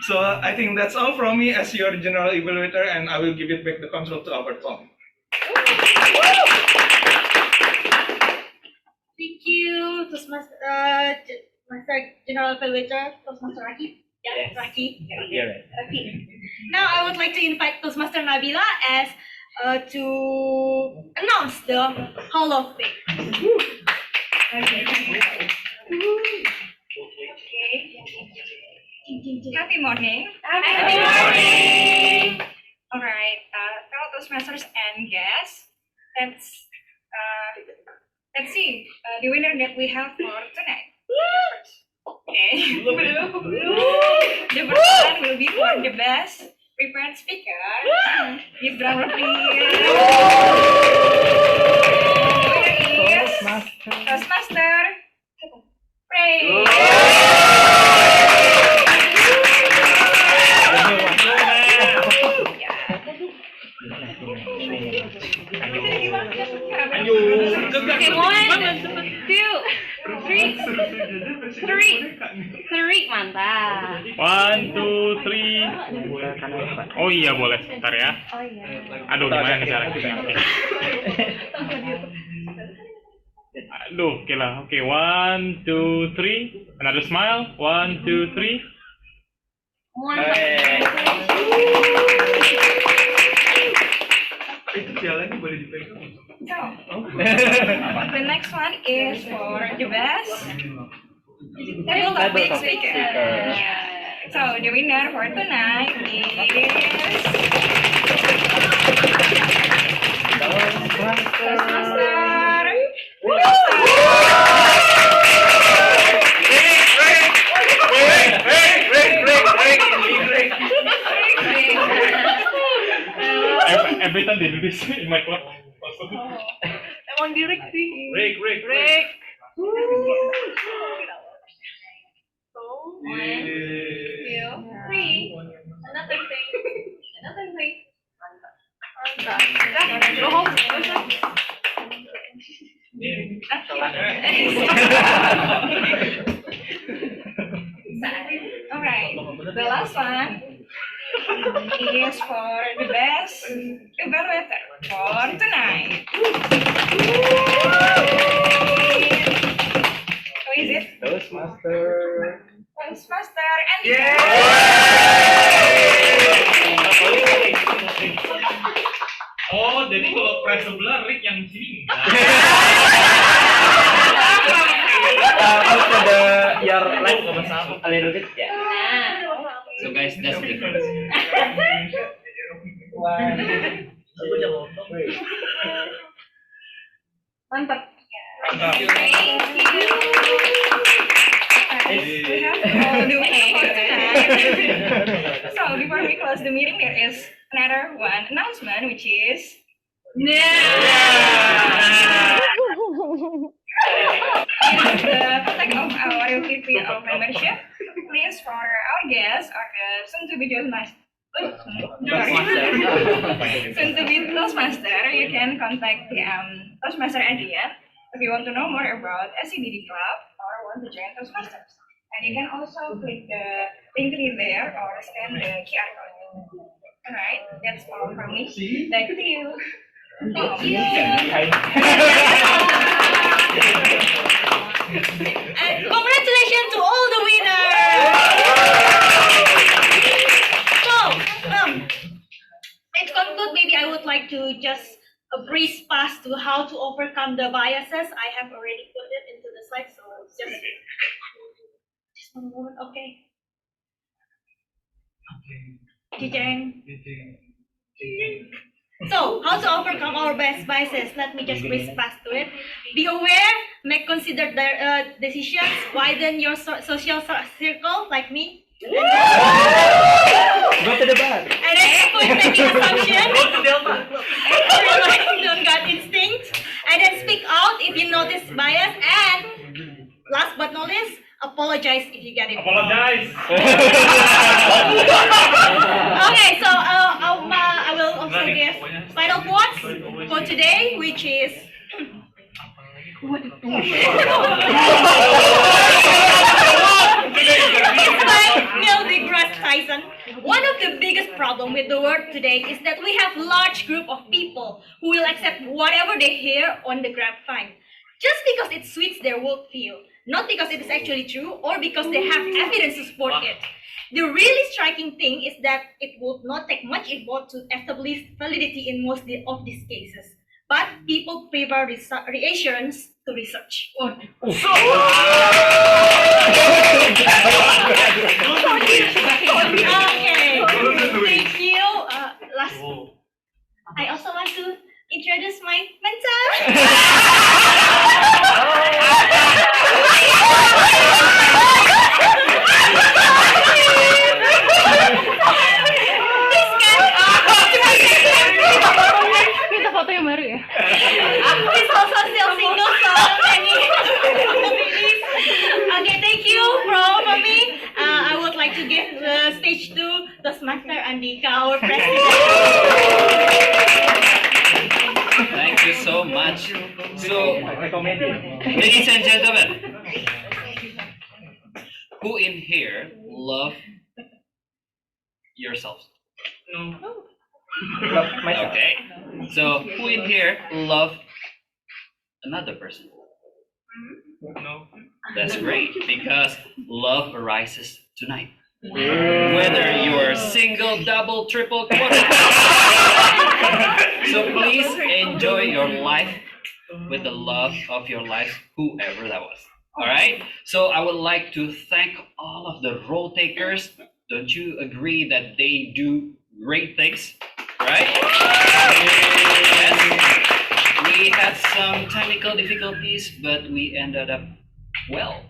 So I think that's all from me as your general evaluator, and I will give it back the control to our Tom.
Thank you, Toastmaster, Master General Evaluator, Toastmaster Raki. Yeah,
Yes.
Raki.
You're right.
Okay. Now I would like to invite Toastmaster Nabila as to announce the Hall of Fame.
Okay. Happy morning.
Happy morning.
All right, fellow Toastmasters and guests. Let's see the winner that we have for tonight. Okay. The first one will be for the best prepared speaker. Give drum roll, please. The winner is Toastmaster Ray.
Okay, 1, 2, 3, 3, mantap.
1, 2, 3. Oh iya boleh sebentar ya. Aduh gimana nih caranya? Aduh, oke lah. Oke, 1, 2, 3. Another smile. 1, 2, 3.
Itu jalannya boleh dipegang.
So, the next one is for the best table topic speaker. So, the winner for tonight is
Every time they do this in my club.
Emang direct sih.
Break.
So, 1, 2, 3. Another thing. Go home.
Alright, the last one is for the best evaluator for tonight. Who is it?
Toastmaster.
Toastmaster and
Oh, jadi kalau press sebelah Rick yang sini.
Also your life a little bit, yeah.
So guys, that's the difference.
Mantap.
Mantap.
Thank you. We have all the meeting tonight. So before we close the meeting, there is another one announcement, which is it is the contact of our VP of membership. Please, for our guests or the soon-to-be soon-to-be Toastmaster, you can contact the Toastmaster Adrian if you want to know more about SCBD Club or want to join Toastmasters. And you can also click the link tree there or scan the QR code. Alright, that's all from me. Back to you. Thank you.
And congratulations to all the winners! So, let's conclude. Maybe I would like to just a brief pass to how to overcome the biases. I have already put it into the slide, so just one moment, okay. Jijeng. So, how to overcome our biases? Let me just brief pass to it. Be aware, make considered decisions, widen your social circle, like me.
Go to the bar.
And then avoid making assumptions. Rely on gut instinct. And then speak out if you notice bias. And last but not least, apologize if you get it wrong.
Apologize.
Okay, so I will also give final quotes for today, which is it's by Neil deGrasse Tyson. One of the biggest problems with the world today is that we have large group of people who will accept whatever they hear on the grapevine, just because it suits their worldview, not because it is actually true or because they have evidence to support it. The really striking thing is that it would not take much effort to establish validity in most of these cases, but people prefer reassurance to research. Okay, thank you. Last, I also want to introduce my mentor.
Minta foto yang baru ya.
He's also still single, so any okay, thank you from me. I would like to give the stage to Toastmaster Andika, our president.
Thank you so much. So, ladies and gentlemen, who in here love yourselves?
No. Love myself.
Okay. So, who in here love another person?
No.
That's great, because love arises tonight. Whether you are single, double, triple, quadruple. So please enjoy your life with the love of your life, whoever that was. All right? So I would like to thank all of the role takers. Don't you agree that they do great things? Right? right? Yes. We had some technical difficulties, but we ended up well.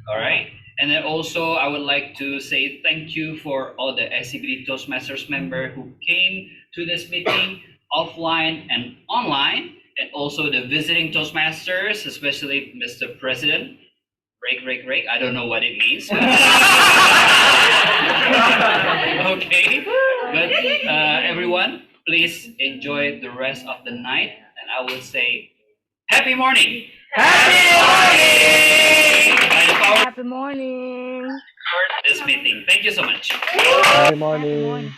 All right. And then also, I would like to say thank you for all the SCBD Toastmasters member who came to this meeting offline and online, and also the visiting Toastmasters, especially Mr. President. Rake. I don't know what it means. Okay. But everyone, please enjoy the rest of the night. And I will say, happy morning.
Happy morning.
This meeting. Thank you so much.
Happy morning.